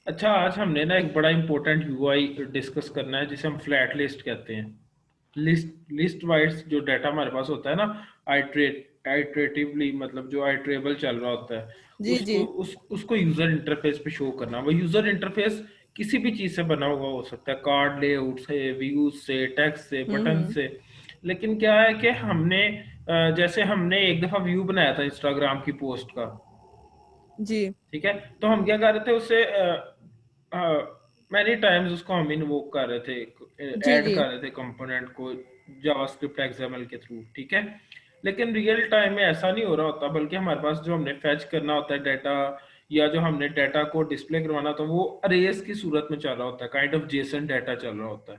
अच्छा, आज हमने ना एक बड़ा इंपॉर्टेंट यूआई डिस्कस करना है जिसे हम फ्लैट लिस्ट कहते हैं। लिस्ट वाइज जो डाटा हमारे पास होता है ना, आइट्रेटिवली, मतलब जो आइट्रेबल चल रहा होता है, जी जी। उसको यूजर इंटरफेस पे शो करना। वो यूजर इंटरफेस किसी भी चीज से बना हुआ हो सकता है, कार्ड लेआउट से, व्यूज से, टेक्स्ट से, बटन हम्म। से। लेकिन क्या है कि हमने जैसे हमने एक दफा व्यू बनाया था इंस्टाग्राम की पोस्ट का, जी ठीक है। तो हम क्या कर रहे थे उससे, मैनी टाइम्स उसको हम इन्वोक कर रहे थे, जी ऐड जी। कर रहे थे कंपोनेंट को जावास्क्रिप्ट एक्सएमएल के थ्रू, ठीक है। लेकिन रियल टाइम में ऐसा नहीं हो रहा होता, बल्कि हमारे पास जो हमने फैच करना होता है डाटा, या जो हमने डाटा को डिस्प्ले करवाना होता है, वो अरेज की सूरत में चल रहा होता है, काइंड ऑफ जेसन डाटा चल रहा होता है,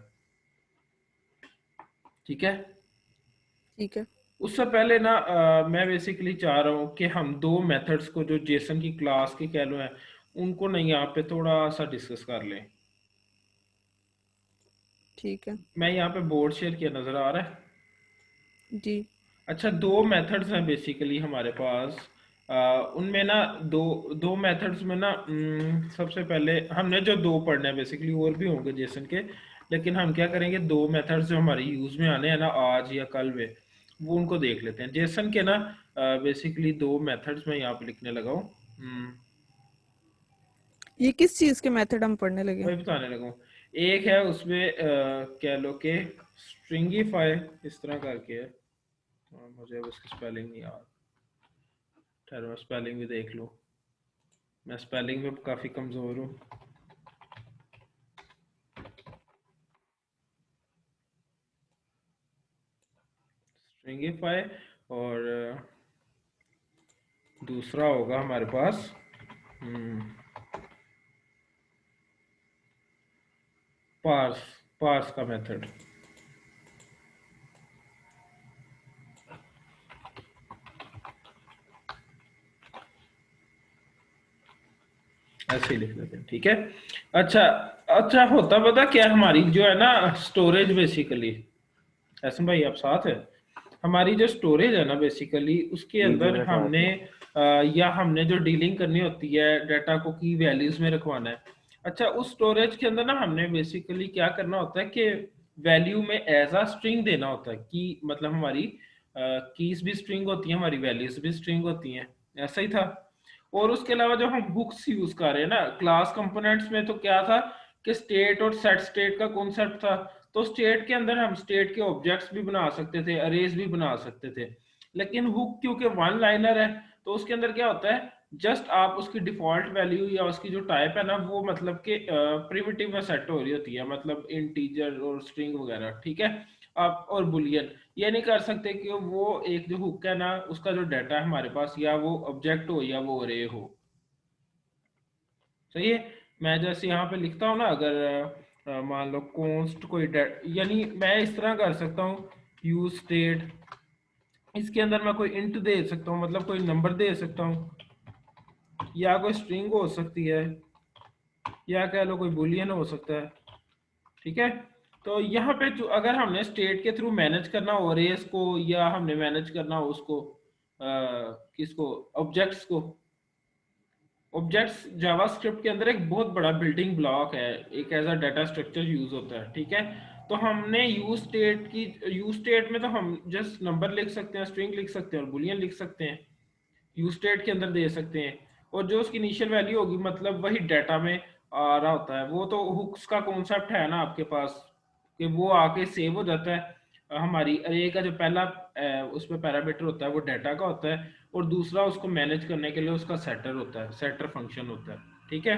ठीक है। ठीक है। उससे पहले ना मैं बेसिकली चाह रहा हूँ कि हम दो मेथड्स को जो जेसन की क्लास के कह लो हैं, उनको नहीं यहाँ पे थोड़ा सा डिस्कस कर लें। ठीक है। मैं यहाँ पे बोर्ड शेयर किया, नजर आ रहा है? जी अच्छा, दो मेथड्स हैं बेसिकली हमारे पास। उनमें ना दो दो मेथड्स में ना, सबसे पहले हमने जो दो पढ़ने हैं, बेसिकली और भी होंगे जेसन के, लेकिन हम क्या करेंगे, दो मेथड्स जो हमारे यूज में आने हैं ना आज या कल में, वो उनको देख लेते हैं जेसन के ना। बेसिकली दो मेथड्स मैं यहाँ पे लिखने लगा हूँ। ये किस चीज के मेथड हम पढ़ने लगे? वही बताने लगा हूँ। एक है उसमें कह लो कि स्ट्रिंगीफाई, इस तरह करके है। मुझे अब उसकी स्पेलिंग नहीं याद, ठहरो स्पेलिंग भी देख लो, मैं स्पेलिंग में काफी कमजोर हूँ। स्ट्रिंगीफाई, और दूसरा होगा हमारे पास पार्स, पार्स का मेथड। ऐसे ही लिख लेते हैं, ठीक है। अच्छा, अच्छा होता पता क्या, हमारी जो है ना स्टोरेज बेसिकली, ऐसा भाई आप साथ है, हमारी जो स्टोरेज है ना बेसिकली उसके जी जी अंदर मैं साथ हमने हूँ। या हमने जो डीलिंग करनी होती है डाटा को की वैल्यूज में रखवाना है। अच्छा, उस स्टोरेज के अंदर ना हमने बेसिकली क्या करना होता है कि वैल्यू में एज अ स्ट्रिंग देना होता है, कि मतलब हमारी कीज भी स्ट्रिंग होती हैं, हमारी वैल्यूज भी स्ट्रिंग होती हैं। ऐसा ही था। और उसके अलावा जो हम हुक्स यूज कर रहे हैं ना क्लास कंपोनेंट्स में, तो क्या था कि स्टेट और सेट स्टेट का कॉन्सेप्ट था। तो स्टेट के अंदर हम स्टेट के ऑब्जेक्ट्स भी बना सकते थे, अरेज भी बना सकते थे। लेकिन हुक क्योंकि वन लाइनर है, तो उसके अंदर क्या होता है, जस्ट आप उसकी डिफॉल्ट वैल्यू या उसकी जो टाइप है ना, वो मतलब कि प्रिमिटिव में सेट हो रही होती है, मतलब इंटीजर और स्ट्रिंग वगैरह, ठीक है। आप और बुलियन ये नहीं कर सकते कि वो एक जो हुक है ना, उसका जो डाटा है हमारे पास, या वो ऑब्जेक्ट हो या वो अरे हो। सही है। मैं जैसे यहाँ पे लिखता हूँ ना, अगर मान लो कॉन्स्ट कोई यानी मैं इस तरह कर सकता हूँ, यूज स्टेट, इसके अंदर मैं कोई इंट दे सकता हूँ, मतलब कोई नंबर दे सकता हूँ, या कोई स्ट्रिंग हो सकती है, या कह लो कोई बुलियन हो सकता है, ठीक है। तो यहाँ पे जो अगर हमने स्टेट के थ्रू मैनेज करना हो अरेज को, या हमने मैनेज करना हो उसको किसको, ऑब्जेक्ट्स को। ऑब्जेक्ट्स जावास्क्रिप्ट के अंदर एक बहुत बड़ा बिल्डिंग ब्लॉक है, एक as a data structure use होता है, ठीक है। तो हमने यूज स्टेट में तो हम जस्ट नंबर लिख सकते हैं, स्ट्रिंग लिख सकते हैं और बुलियन लिख सकते हैं, यूज स्टेट के अंदर दे सकते हैं। और जो उसकी इनिशियल वैल्यू होगी, मतलब वही डाटा में आ रहा होता है। वो तो हुक्स का कॉन्सेप्ट है ना आपके पास, कि वो आके सेव हो जाता है। हमारी अरे का जो पहला उसमें पैरामीटर होता है वो डाटा का होता है, और दूसरा उसको मैनेज करने के लिए उसका सेटर होता है, सेटर फंक्शन होता है, ठीक है।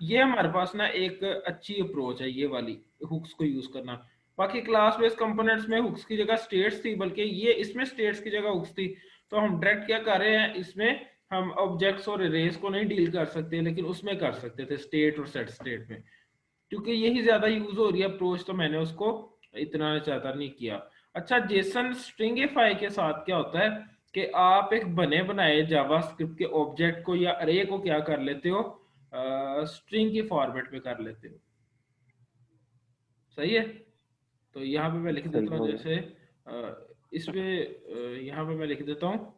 ये हमारे पास ना एक अच्छी अप्रोच है, ये वाली हुक्स को यूज करना। बाकी क्लास बेस्ड कंपोनेंट्स में हुक्स की जगह स्टेट्स थी, बल्कि ये इसमें स्टेट्स की जगह हुक्स थी। तो हम डायरेक्ट क्या कर रहे हैं इसमें, हम ऑब्जेक्ट्स और रेस को नहीं डील कर सकते, लेकिन उसमें कर सकते थे, स्टेट और सेट स्टेट में। क्योंकि यही ज्यादा यूज हो रही है अप्रोच, तो मैंने उसको इतना ज्यादा नहीं किया। अच्छा, जेसन स्ट्रिंगिफाई के साथ क्या होता है कि आप एक बने बनाए जावास्क्रिप्ट के ऑब्जेक्ट को या अरे को क्या कर लेते हो, स्ट्रिंग की फॉर्मेट में कर लेते हो। सही है। तो यहाँ पे मैं लिख सही देता हूँ हो गया। जैसे इसमें यहाँ पे मैं लिख देता हूँ,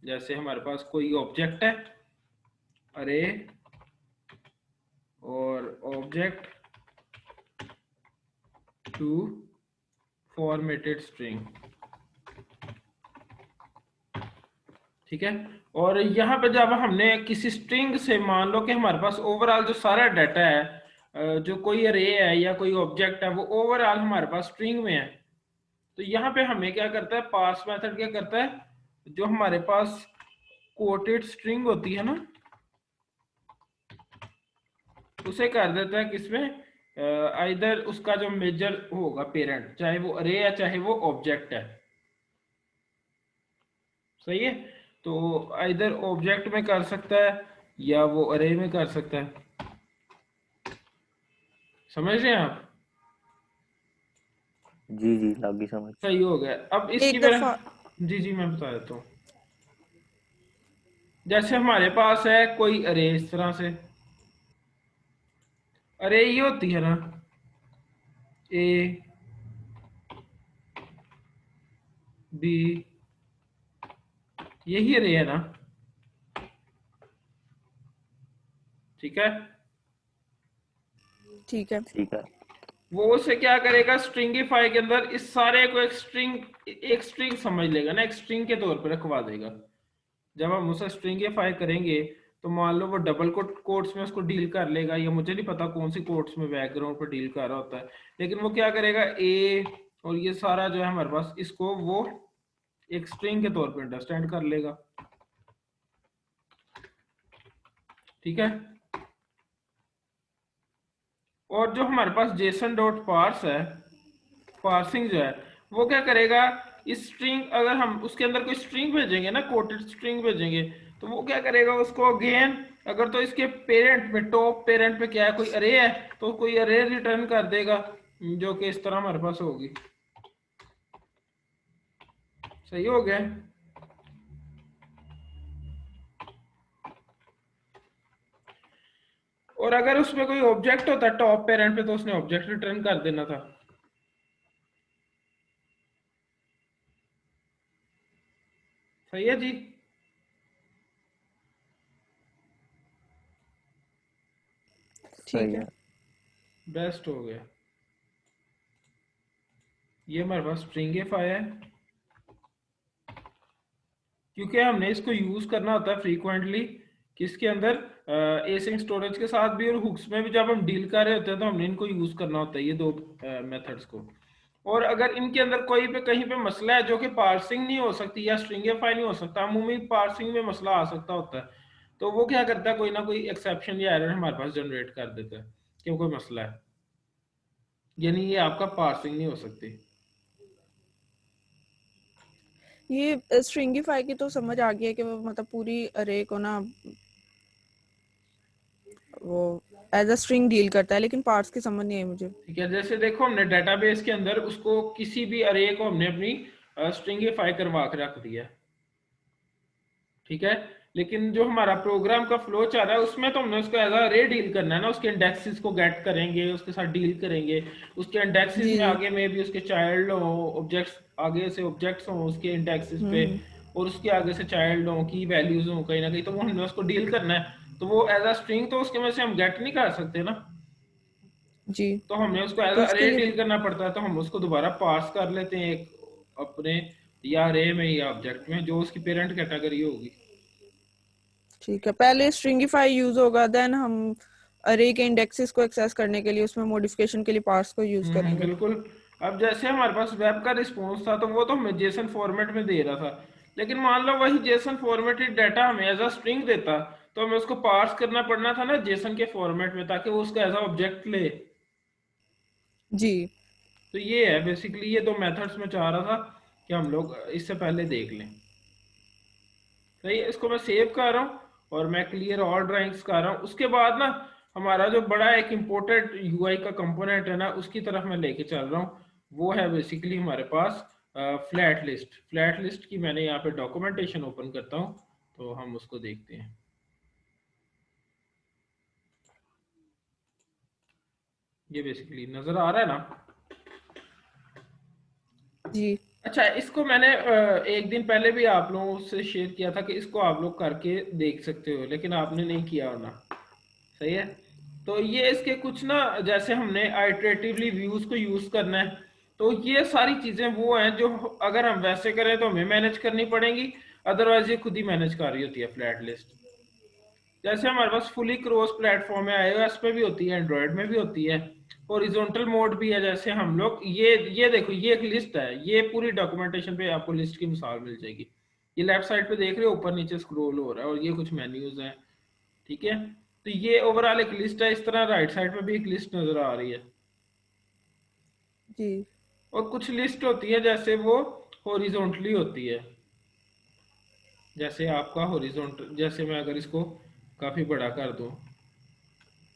जैसे हमारे पास कोई ऑब्जेक्ट है, अरे और ऑब्जेक्ट टू फॉर्मेटेड स्ट्रिंग, ठीक है। और यहाँ पे जब हमने किसी स्ट्रिंग से, मान लो कि हमारे पास ओवरऑल जो सारा डाटा है, जो कोई अरे है या कोई ऑब्जेक्ट है, वो ओवरऑल हमारे पास स्ट्रिंग में है, तो यहाँ पे हमें क्या करता है, पार्स मेथड क्या करता है, जो हमारे पास कोटेड स्ट्रिंग होती है ना, उसे कर देता है किसमें, आइदर उसका जो मेजर होगा पेरेंट, चाहे वो अरे है चाहे वो ऑब्जेक्ट है, सही है। तो आइदर ऑब्जेक्ट में कर सकता है या वो अरे में कर सकता है, समझ रहे हैं आप? जी जी, लगी समझ। सही हो गया। अब इसकी एक मेरा, दफा जी जी मैं बता देता हूँ। जैसे हमारे पास है कोई अरे, इस तरह से अरे ये होती है ना, ए बी, यही अरे है ना, ठीक है। ठीक है। ठीक है। वो उसे क्या करेगा, स्ट्रिंगिफाई के अंदर इस सारे को एक स्ट्रिंग समझ लेगा ना, एक स्ट्रिंग के तौर पे रखवा देगा। जब हम उसे स्ट्रिंगिफाई करेंगे तो मान लो वो डबल कोट्स में उसको डील कर लेगा, या मुझे नहीं पता कौन सी कोट्स में बैकग्राउंड पर डील कर रहा होता है, लेकिन वो क्या करेगा, ए और ये सारा जो है हमारे पास, इसको वो एक स्ट्रिंग के तौर पे अंडरस्टैंड कर लेगा, ठीक है। और जो हमारे पास जेसन डॉट पार्स है, पार्सिंग जो है, वो क्या करेगा, इस स्ट्रिंग, अगर हम उसके अंदर कोई स्ट्रिंग भेजेंगे ना, कोटेड स्ट्रिंग भेजेंगे, तो वो क्या करेगा, उसको अगेन, अगर तो इसके पेरेंट में, टॉप पेरेंट पे क्या है, कोई अरे है, तो कोई अरे रिटर्न कर देगा, जो कि इस तरह हमारे पास होगी। सही हो गया। और अगर उसमें कोई ऑब्जेक्ट होता है टॉप पेरेंट पे, तो उसने ऑब्जेक्ट रिटर्न कर देना था। सही है जी। ठीक सही है। है। बेस्ट हो गया। ये हमारे पास स्ट्रिंगिफाई है, क्योंकि हमने इसको यूज करना होता है फ्रीक्वेंटली, किसके अंदर, एसिंग स्टोरेज के साथ भी और हुक्स में भी। जब हम डील कर रहे होते हैं तो हमने इनको यूज करना होता है, ये दो मेथड्स को। और अगर इनके अंदर कोई पे कहीं पे मसला है जो कि पार्सिंग नहीं हो सकती या स्ट्रिंगिफाई नहीं हो सकता, अमूमी पार्सिंग में मसला आ सकता होता है, तो वो क्या करता है, कोई ना कोई एक्सेप्शन या एरर हमारे पास जनरेट कर देता है कि कोई मसला है, यानी ये आपका पार्सिंग नहीं हो सकती। ये स्ट्रिंगिफाई की तो समझ आ गई है कि वो मतलब पूरी अरे को ना वो एज अ स्ट्रिंग डील करता है, लेकिन पार्ट्स की समझ नहीं आई मुझे। ठीक है, जैसे देखो हमने डेटाबेस के अंदर उसको किसी भी अरे को हमने अपनी स्ट्रिंगिफाई करवा के रख दिया, ठीक है। लेकिन जो हमारा प्रोग्राम का फ्लो चल रहा है उसमें तो हमने उसको एज अरे डील करना है ना, उसके इंडेक्सेस को गेट करेंगे, उसके साथ डील करेंगे, उसके इंडेक्सेस जी में जी। आगे में भी उसके चाइल्ड हो, ऑब्जेक्ट्स आगे से ऑब्जेक्ट्स हो उसके इंडेक्सेस पे, हम्म। और उसके आगे से चाइल्ड हो, की वैल्यूज हो कहीं ना कहीं, तो वो हमने उसको डील करना है, तो वो एज अ स्ट्रिंग तो उसके में से हम गेट नहीं कर सकते ना, जी। तो हमें उसको एज तो उसके अरे लिए डील करना पड़ता है, तो हम उसको दोबारा पास कर लेते हैं एक अपने, या अरे में या ऑब्जेक्ट में, जो उसकी पेरेंट कैटेगरी होगी। ठीक है, पहले स्ट्रिंगिफाई यूज होगा, देन हम अरे के इंडेक्सेस को एक्सेस करने के लिए उसमें मॉडिफिकेशन के लिए पार्ट्स को यूज करेंगे। बिल्कुल। अब जैसे हमारे पास वेब का रिस्पॉन्स था, तो वो तो हमें जेसन फॉर्मेट में दे रहा था, लेकिन मान लो वही जेसन फॉर्मेटेड डाटा हमें एज अ स्ट्रिंग देता, तो हमें उसको पार्स करना पड़ना था ना जेसन के फॉर्मेट में, ताकि वो उसको एज अ ऑब्जेक्ट ले। जी। तो ये है बेसिकली, ये दो मेथड्स में चाह रहा था कि हम लोग इससे पहले देख लें। तो ये इसको मैं सेव कर रहा हूँ और मैं क्लियर ऑल ड्राइंग्स कर रहा हूँ। उसके बाद ना हमारा जो बड़ा एक इम्पोर्टेंट यूआई का कंपोनेंट है ना, उसकी तरफ मैं लेके चल रहा हूँ। वो है बेसिकली हमारे पास फ्लैट लिस्ट। फ्लैट लिस्ट की मैंने यहाँ पे डॉक्यूमेंटेशन ओपन करता हूँ, तो हम उसको देखते हैं। ये बेसिकली नजर आ रहा है ना? जी। अच्छा, इसको मैंने एक दिन पहले भी आप लोगों से शेयर किया था कि इसको आप लोग करके देख सकते हो, लेकिन आपने नहीं किया होना, सही है। तो ये इसके कुछ ना, जैसे हमने आइटरेटिवली व्यूज को यूज करना है, तो ये सारी चीजें वो हैं जो अगर हम वैसे करें तो हमें मैनेज करनी पड़ेंगी, अदरवाइज ये खुद ही मैनेज कर रही होती है फ्लैट लिस्ट। जैसे हमारे पास फुली क्रॉस प्लेटफॉर्म है, iOS पे भी होती है, एंड्रॉयड में भी होती है, हॉरिजॉन्टल मोड भी है। जैसे हम लोग ये देखो, ये एक लिस्ट है, ये पूरी डॉक्यूमेंटेशन पे आपको लिस्ट की मिसाल मिल जाएगी। ये लेफ्ट साइड पे देख रहे हो, ऊपर नीचे स्क्रॉल हो रहा है, और ये कुछ मेन्यूज हैं, ठीक है। तो ये ओवरऑल एक लिस्ट है। इस तरह राइट साइड पे भी एक लिस्ट नजर आ रही है। जी और कुछ लिस्ट होती है जैसे वो हॉरिजॉन्टली होती है, जैसे आपका हॉरिजॉन्टल, जैसे मैं अगर इसको काफी बड़ा कर दूं,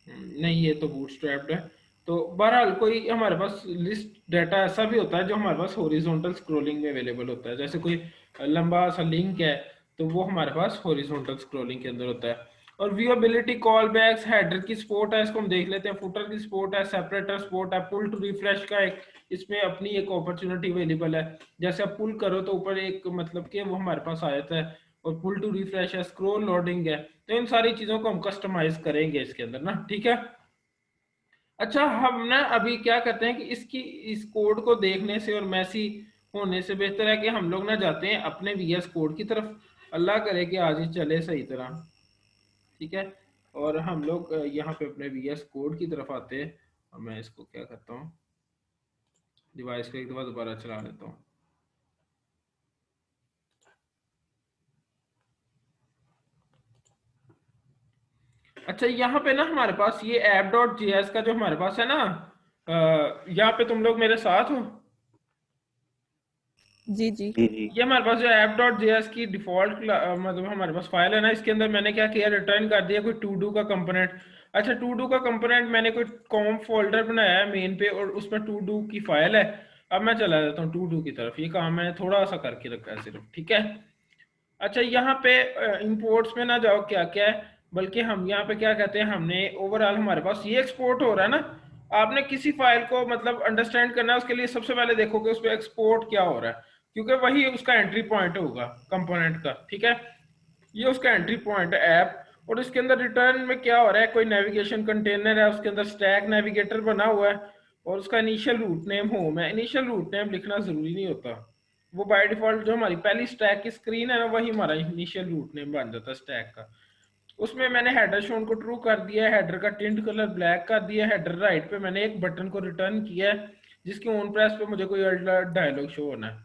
नहीं ये तो बूटस्ट्रैप्ड है। तो बहरहाल कोई हमारे पास लिस्ट डाटा ऐसा भी होता है जो हमारे पास हॉरिजॉन्टल स्क्रॉलिंग में अवेलेबल होता है। जैसे कोई लंबा सा लिंक है तो वो हमारे पास हॉरिजॉन्टल स्क्रॉलिंग के अंदर होता है। और व्यूएबिलिटी, कॉल बैक्स, हेडर की सपोर्ट है, इसको हम देख लेते हैं। फुटर की सपोर्ट है, सेपरेटर सपोर्ट है, पुल टू रिफ्रेश का एक इसमें अपनी एक अपॉर्चुनिटी अवेलेबल है। जैसे आप पुल करो तो ऊपर एक मतलब कि वो हमारे पास आ जाता है। और पुल टू रिफ्रेश है, स्क्रॉल लोडिंग है। तो इन सारी चीजों को हम कस्टमाइज करेंगे इसके अंदर ना, ठीक है। अच्छा, हम ना अभी क्या करते हैं कि इस कोड को देखने से और मैसी होने से बेहतर है कि हम लोग ना जाते हैं अपने वीएस कोड की तरफ। अल्लाह करे कि आज ही चले सही तरह, ठीक है। और हम लोग यहाँ पे अपने वीएस कोड की तरफ आते हैं। और मैं इसको क्या करता हूँ, डिवाइस को एक दफा दोबारा चला लेता हूँ। अच्छा, यहाँ पे ना हमारे पास ये app.js का जो हमारे पास है ना, यहाँ पे तुम लोग मेरे साथ हो। जी जी ये हमारे पास जो app.js की डिफॉल्ट मतलब हमारे पास फाइल है ना, इसके अंदर मैंने क्या किया, रिटर्न कर दिया कोई टू डू का कंपोनेंट। अच्छा, टू डू का कंपोनेंट मैंने कोई कॉम फोल्डर बनाया है मेन पे, और उसमें टू डू की फाइल है। अब मैं चला जाता हूँ टू डू की तरफ। ये काम मैंने थोड़ा सा करके रखा है सिर्फ, ठीक है। अच्छा, यहाँ पे इंपोर्ट्स में ना जाओ क्या क्या है, बल्कि हम यहाँ पे क्या कहते हैं, हमने ओवरऑल हमारे पास ये एक्सपोर्ट हो रहा है ना। आपने किसी फाइल को मतलब अंडरस्टैंड करना है, उसके लिए सबसे पहले देखो कि उस पर एक्सपोर्ट क्या हो रहा है, क्योंकि वही उसका एंट्री पॉइंट होगा कंपोनेंट का, ठीक है। ये उसका एंट्री पॉइंट है ऐप। और इसके अंदर रिटर्न में क्या हो रहा है, कोई नेविगेशन कंटेनर है, उसके अंदर स्टैक नेविगेटर बना हुआ है, और उसका इनिशियल रूट नेम होम है। इनिशियल रूट नेम लिखना जरूरी नहीं होता, वो बाय डिफॉल्ट जो हमारी पहली स्टैक की स्क्रीन है ना, वही हमारा इनिशियल रूट नेम बन जाता है स्टैक का। उसमें मैंने हेडर शोन को ट्रू कर दिया है, हेडर का टिंट कलर ब्लैक कर दिया है, हेडर राइट पे मैंने एक बटन को रिटर्न किया है जिसके ऑन प्रेस पे मुझे कोई अलर्ट डायलॉग शो होना है,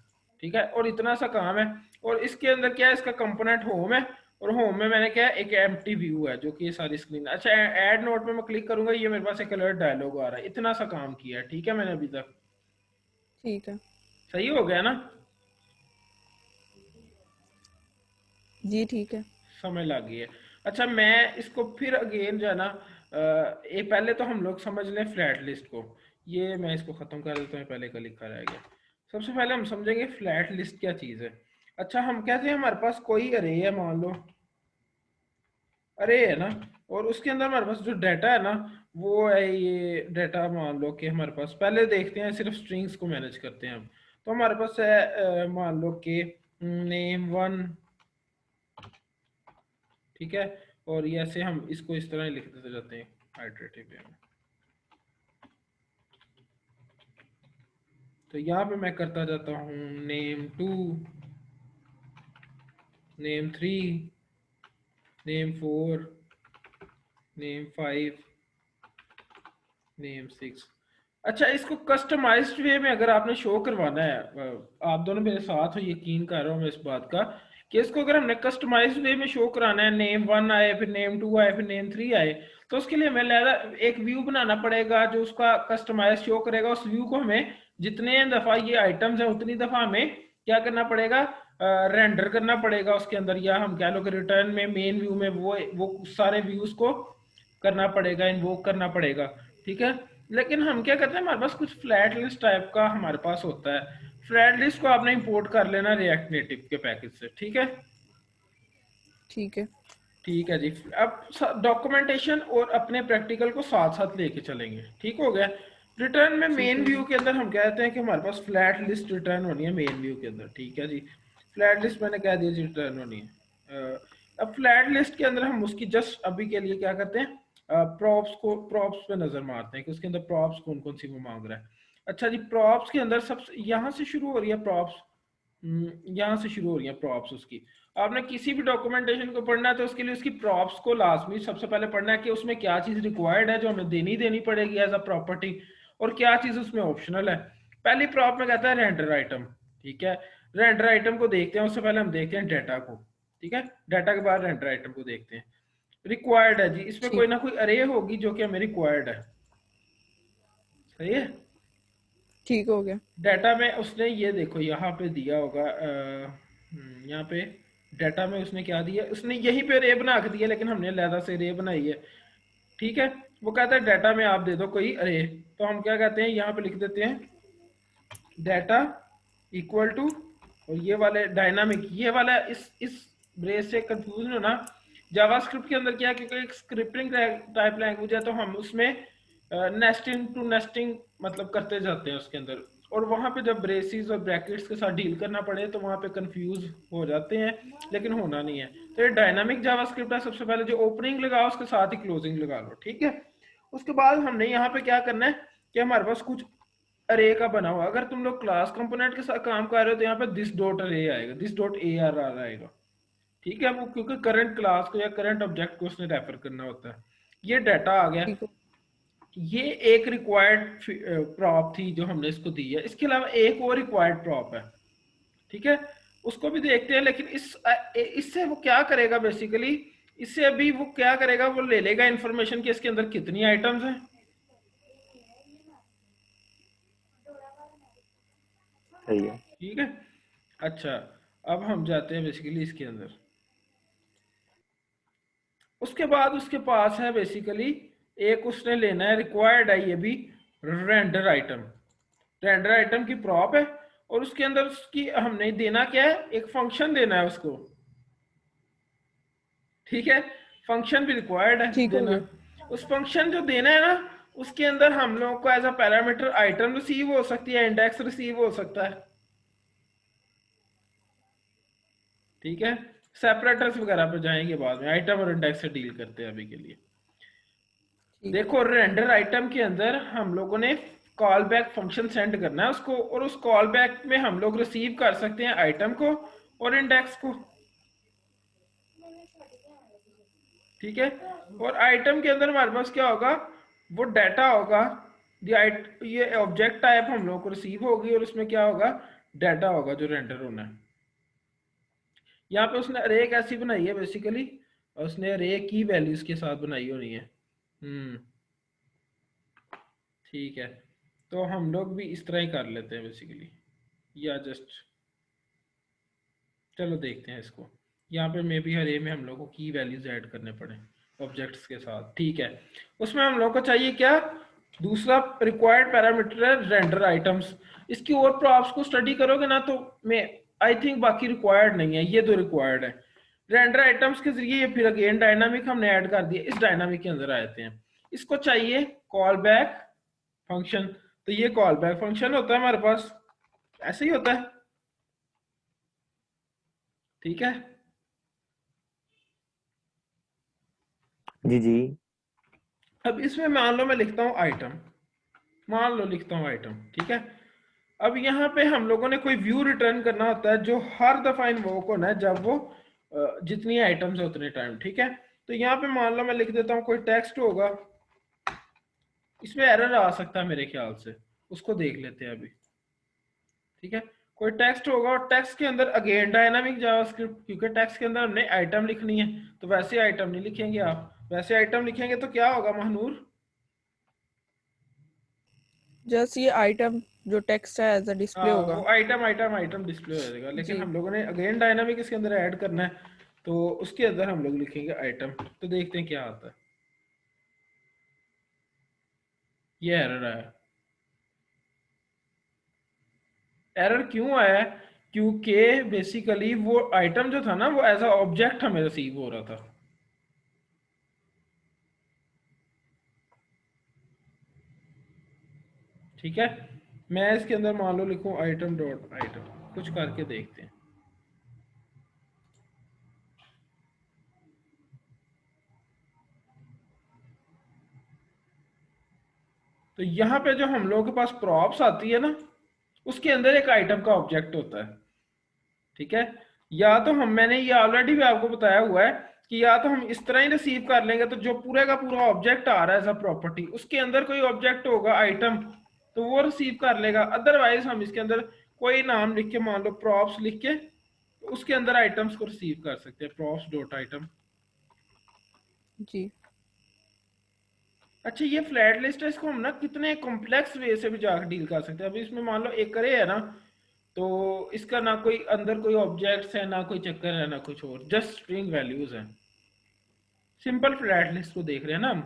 ठीक है। और इतना सा काम है। और इसके अंदर क्या है, इसका कंपोनेंट होम है, और होम में मैंने क्या है, एक एम्प्टी व्यू है जो कि ये सारी स्क्रीन। अच्छा, ऐड नोट पे मैं क्लिक करूंगा, ये मेरे पास एक अलर्ट डायलॉग आ रहा है। इतना सा काम किया है, ठीक है मैंने अभी तक। ठीक है। सही हो गया ना? जी ठीक है। समझ लग गई है। अच्छा, मैं इसको फिर अगेन जो है ना, ये पहले तो हम लोग समझ लें फ्लैट लिस्ट को। ये मैं इसको खत्म कर देता हूँ, पहले का लिखा रह गया। सबसे पहले हम समझेंगे फ्लैट लिस्ट क्या चीज़ है। अच्छा, हम कहते हैं हमारे पास कोई अरे है, मान लो अरे है ना, और उसके अंदर हमारे पास जो डाटा है ना, वो है ये डाटा। मान लो कि हमारे पास, पहले देखते हैं सिर्फ स्ट्रिंग्स को मैनेज करते हैं हम। तो हमारे पास है मान लो कि नेम वन, ठीक है। और ये ऐसे हम इसको इस तरह ही लिख देते जाते हैं आइटरेटिव वे में। तो यहाँ पे मैं करता जाता हूँ name two, name three, name four, name five, name six. अच्छा, इसको कस्टमाइज्ड वे में अगर आपने शो करवाना है, आप दोनों मेरे साथ हो, यकीन कर रहा हूँ मैं इस बात का, कि इसको अगर हमने कस्टमाइज्ड वे में शो कराना है, नेम वन आए, फिर नेम टू आए, फिर नेम थ्री आए, तो उसके लिए हमें लहदा एक व्यू बनाना पड़ेगा जो उसका कस्टमाइज शो करेगा। उस व्यू को हमें जितने दफा ये आइटम्स है उतनी दफा हमें क्या करना पड़ेगा, रेंडर करना पड़ेगा उसके अंदर, या हम कह लो कि रिटर्न में मेन व्यू में वो सारे व्यूज को करना पड़ेगा, इन्वोक करना पड़ेगा, ठीक है। लेकिन हम क्या करते हैं, हमारे पास कुछ फ्लैट लिस्ट टाइप का हमारे पास होता है। फ्लैट लिस्ट को आपने इंपोर्ट कर लेना रिएक्ट नेटिव के पैकेज से, ठीक है। ठीक है। ठीक है जी। अब डॉक्यूमेंटेशन और अपने प्रैक्टिकल को साथ साथ लेके चलेंगे, ठीक हो गया। रिटर्न में ठीक मेन है व्यू जी। के अंदर हम कहते हैं कि हमारे पास फ्लैट लिस्ट रिटर्न होनी है मेन व्यू के अंदर, ठीक है जी। फ्लैट लिस्ट मैंने कह दिया जी रिटर्न होनी है। अब फ्लैट लिस्ट के अंदर हम उसकी जस्ट अभी के लिए क्या करते हैं, प्रॉप्स पे नजर मारते हैं कि उसके अंदर प्रॉप्स कौन कौन सी वो मांग रहा है। अच्छा जी, प्रॉप्स के अंदर सबसे यहाँ से शुरू हो रही है प्रॉप्स, यहाँ से शुरू हो रही है प्रॉप्स उसकी। आपने किसी भी डॉक्यूमेंटेशन को पढ़ना है तो उसके लिए उसकी प्रॉप्स को लाजमी सबसे पहले पढ़ना है कि उसमें क्या चीज़ रिक्वायर्ड है जो हमें देनी पड़ेगी एज अ प्रॉपर्टी, और क्या चीज़ उसमें ऑप्शनल है। पहली प्रॉप में कहता है रेंडर आइटम, ठीक है। रेंडर आइटम को देखते हैं, उससे पहले हम देखते हैं डाटा को, ठीक है। डाटा के बाद रेंडर आइटम को देखते हैं। रिक्वायर्ड है जी, इसमें कोई ठीक ना कोई अरे होगी जो कि हमें रिक्वायर्ड है, सही है। ठीक हो गया। डाटा में उसने ये देखो यहाँ पे दिया होगा, यहाँ पे डाटा में उसने क्या दिया, उसने यहीं पे रे बना के दिया, लेकिन हमने अलहदा से रे बनाई है, ठीक है। वो कहता है डाटा में आप दे दो कोई अरे, तो हम क्या कहते हैं यहाँ पे लिख देते हैं डाटा इक्वल टू, और ये वाले डायनामिक, ये वाला इस ब्रेस से कंफ्यूज नहीं होना। जावास्क्रिप्ट के अंदर क्या है, क्योंकि एक स्क्रिप्टिंग टाइप लैंग्वेज है, तो हम उसमें नेस्टिंग टू नेस्टिंग मतलब करते जाते हैं उसके अंदर, और वहां पे जब ब्रेसिस और ब्रैकेट्स के साथ डील करना पड़े तो वहां पे कंफ्यूज हो जाते हैं, लेकिन होना नहीं है। तो ये डायनामिक जावास्क्रिप्ट है, सबसे पहले जो ओपनिंग लगाओ उसके साथ ही क्लोजिंग लगा लो, ठीक है। उसके बाद हमने यहाँ पे क्या करना है कि हमारे पास कुछ अरे का बना हुआ, अगर तुम लोग क्लास कंपोनेंट के साथ काम कर रहे हो तो यहाँ पे दिस डॉट अरे आएगा, this dot A R R आएगा, ठीक है। वो क्योंकि करंट क्लास को या करंट ऑब्जेक्ट को उसने रेफर करना होता है। ये डाटा आ गया, ठीक हो ये एक रिक्वायर्ड प्रॉप थी जो हमने इसको दी है। इसके अलावा एक और रिक्वायर्ड प्रॉप है, ठीक है, उसको भी देखते हैं। लेकिन इससे वो क्या करेगा बेसिकली, इससे अभी वो क्या करेगा, वो ले लेगा इंफॉर्मेशन कि इसके अंदर कितनी आइटम्स हैं, सही है। ठीक है। अच्छा, अब हम जाते हैं बेसिकली इसके अंदर। उसके बाद उसके पास है बेसिकली एक उसने लेना है, रिक्वायर्ड है ये भी, रेंडर आइटम। रेंडर आइटम की प्रॉप है, और उसके अंदर उसकी हमने देना क्या है, एक फंक्शन देना है उसको, ठीक है। फंक्शन भी रिक्वायर्ड है ठीक हो देना। गया। उस फंक्शन जो देना है ना, उसके अंदर हम लोगों को as a parameter item receive हो सकती है, इंडेक्स रिसीव हो सकता है, ठीक है। सेपरेटर्स वगैरह पे जाएंगे बाद में, आइटम और इंडेक्स से डील करते हैं अभी के लिए। ठीक है। देखो रेंडर आइटम के अंदर हम लोगों ने कॉल बैक फंक्शन सेंड करना है उसको, और उस कॉल बैक में हम लोग रिसीव कर सकते हैं आइटम को और इंडेक्स को, ठीक है। और आइटम के अंदर हमारे पास क्या होगा, वो डाटा होगा, ये ऑब्जेक्ट टाइप हम लोग को रिसीव होगी, और उसमें क्या होगा, डाटा होगा जो रेंडर होना है। यहाँ पे उसने अरे कैसी बनाई है बेसिकली, उसने अरे की वैल्यूज के साथ बनाई होनी है, ठीक है। तो हम लोग भी इस तरह ही कर लेते हैं बेसिकली, या जस्ट चलो देखते हैं इसको। यहाँ पे मे बी अरे में हम लोग को की वैल्यूज ऐड करने पड़े ऑब्जेक्ट्स के साथ, ठीक है। उसमें हम लोग को चाहिए क्या, दूसरा रिक्वायर्ड पैरामीटर है रेंडर आइटम्स। इसकी और प्रॉप्स को स्टडी करोगे ना तो मैं आई थिंक बाकी रिक्वायर्ड नहीं है, ये दो रिक्वायर्ड है। रेंडर आइटम्स के जरिए फिर अगेन डायनामिक हमने ऐड कर दिया, इस डायनामिक के अंदर आते हैं। इसको चाहिए कॉल बैक फंक्शन, तो ये कॉल बैक फंक्शन होता है हमारे पास, ऐसे ही होता है, ठीक है। जी जी। अब इसमें मान लो मैं लिखता हूँ आइटम, मान लो लिखता हूँ आइटम, ठीक है। अब यहाँ पे हम लोगों ने कोई व्यू रिटर्न करना होता है जो हर दफा इन्वोक होना है जब वो जितनी आइटम्स है उतने टाइम, ठीक है। तो यहाँ पे मान लो मैं लिख देता हूँ कोई टेक्स्ट होगा, इसमें एरर आ सकता है मेरे ख्याल से, उसको देख लेते हैं अभी, ठीक है। कोई टेक्स्ट होगा और टेक्स्ट के अंदर अगेन डायनामिक जावास्क्रिप्ट, क्योंकि टेक्स्ट के अंदर हमने आइटम लिखनी है, तो वैसे आइटम नहीं लिखेंगे आप, वैसे आइटम लिखेंगे तो क्या होगा महनूर, जस्ट ये आइटम जो टेक्स्ट है एज अ डिस्प्ले हाँ होगा। वो आइटम आइटम आइटम डिस्प्ले हो जाएगा। लेकिन जी। हम लोगों ने अगेन डायनामिक इसके अंदर ऐड करना है, तो उसके अंदर हम लोग लिखेंगे आइटम, तो देखते हैं क्या आता है। ये एरर आया, एरर क्यों आया है, क्योंकि बेसिकली वो आइटम जो था ना वो एज अ ऑब्जेक्ट हमें रिसीव हो रहा था, ठीक है। मैं इसके अंदर मान लो लिखूं आइटम डॉट आइटम, कुछ करके देखते हैं। तो यहाँ पे जो हम लोगों के पास प्रॉप्स आती है ना, उसके अंदर एक आइटम का ऑब्जेक्ट होता है, ठीक है। या तो मैंने ये ऑलरेडी भी आपको बताया हुआ है कि या तो हम इस तरह ही रिसीव कर लेंगे, तो जो पूरे का पूरा ऑब्जेक्ट आ रहा है एज अ प्रॉपर्टी, उसके अंदर कोई ऑब्जेक्ट होगा आइटम, तो वो रिसीव कर लेगा। अदरवाइज हम इसके अंदर कोई नाम लिख के, मान लो प्रॉप्स लिख के, उसके अंदर आइटम्स को रिसीव कर सकते हैं, प्रॉप्स डॉट आइटम। जी। अच्छा, ये फ्लैट लिस्ट है, इसको हम ना कितने कॉम्प्लेक्स वे से भी जाकर डील कर सकते हैं। अभी इसमें मान लो एक अरे है ना, तो इसका ना कोई अंदर कोई ऑब्जेक्ट्स है, ना कोई चक्कर है, ना कुछ और, जस्ट स्ट्रिंग वैल्यूज है। सिंपल फ्लैट लिस्ट को देख रहे हैं ना हम।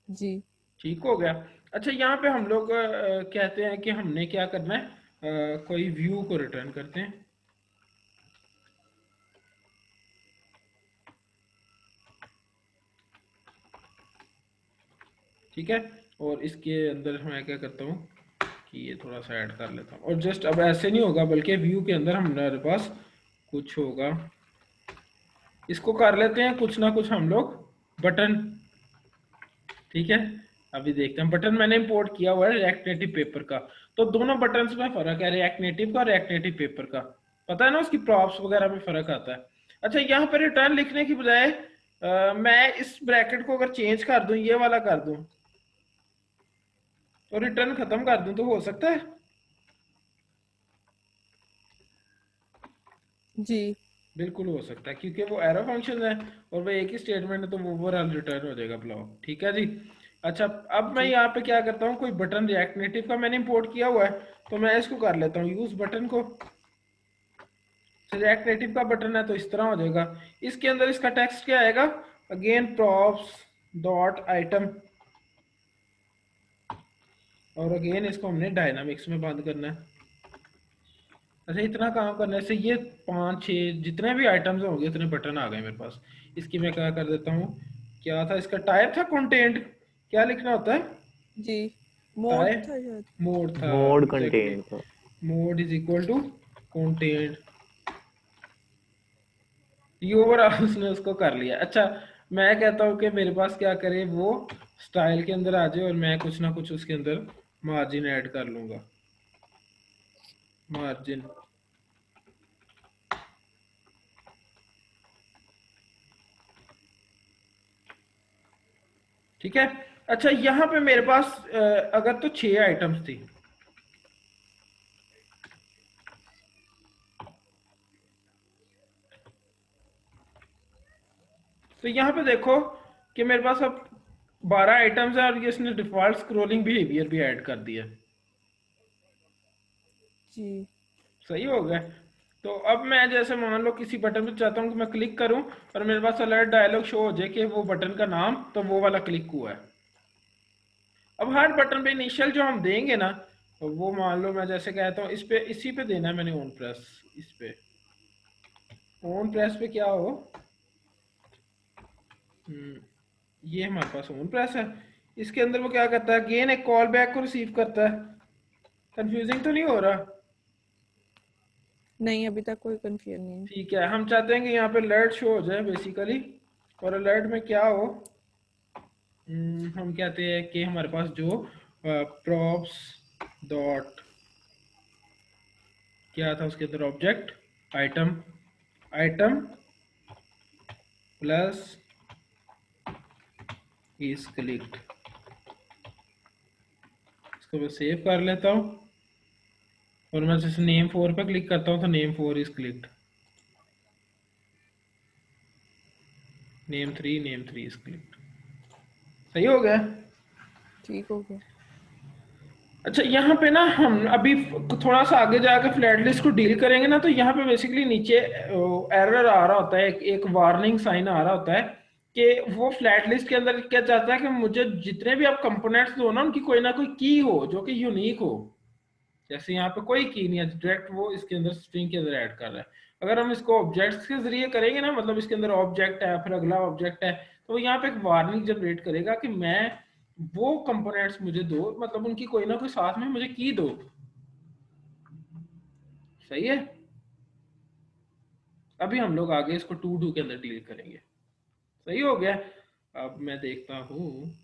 जी। ठीक हो गया। अच्छा, यहाँ पे हम लोग कहते हैं कि हमने क्या करना है, कोई व्यू को रिटर्न करते हैं। ठीक है, और इसके अंदर मैं क्या करता हूँ कि ये थोड़ा सा ऐड कर लेता हूँ, और जस्ट अब ऐसे नहीं होगा, बल्कि व्यू के अंदर हमारे पास कुछ होगा। इसको कर लेते हैं कुछ ना कुछ हम लोग बटन। ठीक है, अभी देखते हैं। बटन मैंने इंपोर्ट किया हुआ है रिएक्ट नेटिव पेपर का, तो दोनों बटन्स में फर्क है, रिएक्ट नेटिव का और रिएक्ट नेटिव पेपर का। पता है ना, उसकी प्रॉप्स वगैरह में फर्क आता है। अच्छा, यहाँ पर रिटर्न लिखने की बजाय मैं इस ब्रैकेट को अगर चेंज कर दूं, ये वाला कर दूं, तो रिटर्न खत्म कर दूं, तो हो सकता है? जी। बिल्कुल हो सकता है, क्योंकि वो एरो फंक्शन है और वो एक ही स्टेटमेंट है, तो वो ओवरऑल रिटर्न हो जाएगा ब्लॉक। ठीक है जी। अच्छा, अब मैं जी। यहाँ पे क्या करता हूँ, कोई बटन रिएक्ट नेटिव का मैंने इंपोर्ट किया हुआ है, तो मैं इसको कर लेता हूँ यूज बटन को। रिएक्ट नेटिव का बटन है तो इस तरह हो जाएगा। इसके अंदर इसका टेक्स्ट क्या आएगा, अगेन प्रॉप्स डॉट आइटम, और अगेन इसको हमने डायनामिक्स में बंद करना है। अच्छा, इतना काम करने से ये 5-6 जितने भी आइटम्स होंगे उतने बटन आ गए मेरे पास। इसकी मैं क्या कर देता हूँ, क्या था इसका टाइप, था कंटेंट, क्या लिखना होता है, जी। मोड टाइप, था शायद। मोड था, मोड एग्जैक्टली। कंटेंट का। Mode is equal to content. ये ओवरऑल उसने उसको कर लिया। अच्छा, मैं कहता हूँ कि मेरे पास क्या करे, वो स्टाइल के अंदर आ जाए और मैं कुछ ना कुछ उसके अंदर मार्जिन ऐड कर लूंगा, मार्जिन। ठीक है। अच्छा, यहाँ पे मेरे पास अगर तो 6 आइटम्स थी, तो यहाँ पे देखो कि मेरे पास अब 12 आइटम्स है, और ये इसने डिफॉल्ट स्क्रोलिंग बिहेवियर भी ऐड कर दिया। जी। सही हो गया। तो अब मैं जैसे मान लो किसी बटन पे चाहता हूँ कि मैं क्लिक करूं और मेरे पास अलर्ट डायलॉग शो हो जाए कि वो बटन का नाम, तो वो वाला क्लिक हुआ है। अब हर बटन पे इनिशियल जो हम देंगे ना, तो वो मान लो मैं जैसे कहता हूँ इस पे, इसी पे देना है मैंने ऑन प्रेस। इस पे ऑन प्रेस पे क्या हो, ये हमारे पास ऑन प्रेस है। इसके अंदर वो क्या करता है, अगेन एक कॉल बैक को रिसीव करता है। कंफ्यूजिंग तो नहीं हो रहा? नहीं, अभी तक कोई कंफ्यूजन नहीं है। ठीक है, हम चाहते हैं कि यहाँ पे अलर्ट शो हो जाए बेसिकली, और अलर्ट में क्या हो, हम कहते हैं कि हमारे पास जो प्रॉप्स डॉट क्या था उसके अंदर object item, item plus is clicked. इसको मैं सेव कर लेता हूँ, और मैं जैसे नेम 4 पे क्लिक करता हूँ तो name 4 is clicked, name 3 is clicked. सही हो गया। ठीक हो गया। अच्छा, यहाँ पे ना हम अभी थोड़ा सा आगे जाकर फ्लैट लिस्ट को डील करेंगे ना, तो यहाँ पे बेसिकली नीचे एरर आ रहा होता है, एक वार्निंग साइन आ रहा होता है कि वो फ्लैट लिस्ट के अंदर क्या चाहता है कि मुझे जितने भी आप कंपोनेंट्स दो ना, उनकी कोई ना कोई की हो जो कि यूनिक हो। जैसे यहाँ पे कोई की नहीं है, डायरेक्ट वो इसके अंदर स्ट्रिंग के अंदर ऐड कर रहा है। अगर हम इसको ऑब्जेक्ट्स के जरिए करेंगे ना, मतलब इसके अंदर ऑब्जेक्ट है फिर अगला ऑब्जेक्ट है, तो वो यहाँ पे एक वार्निंग जनरेट करेगा कि मैं वो कंपोनेंट्स मुझे दो, मतलब उनकी कोई ना कोई साथ में मुझे की दो। सही है। अभी हम लोग आगे इसको टू डू के अंदर डील करेंगे। सही हो गया। अब मैं देखता हूँ,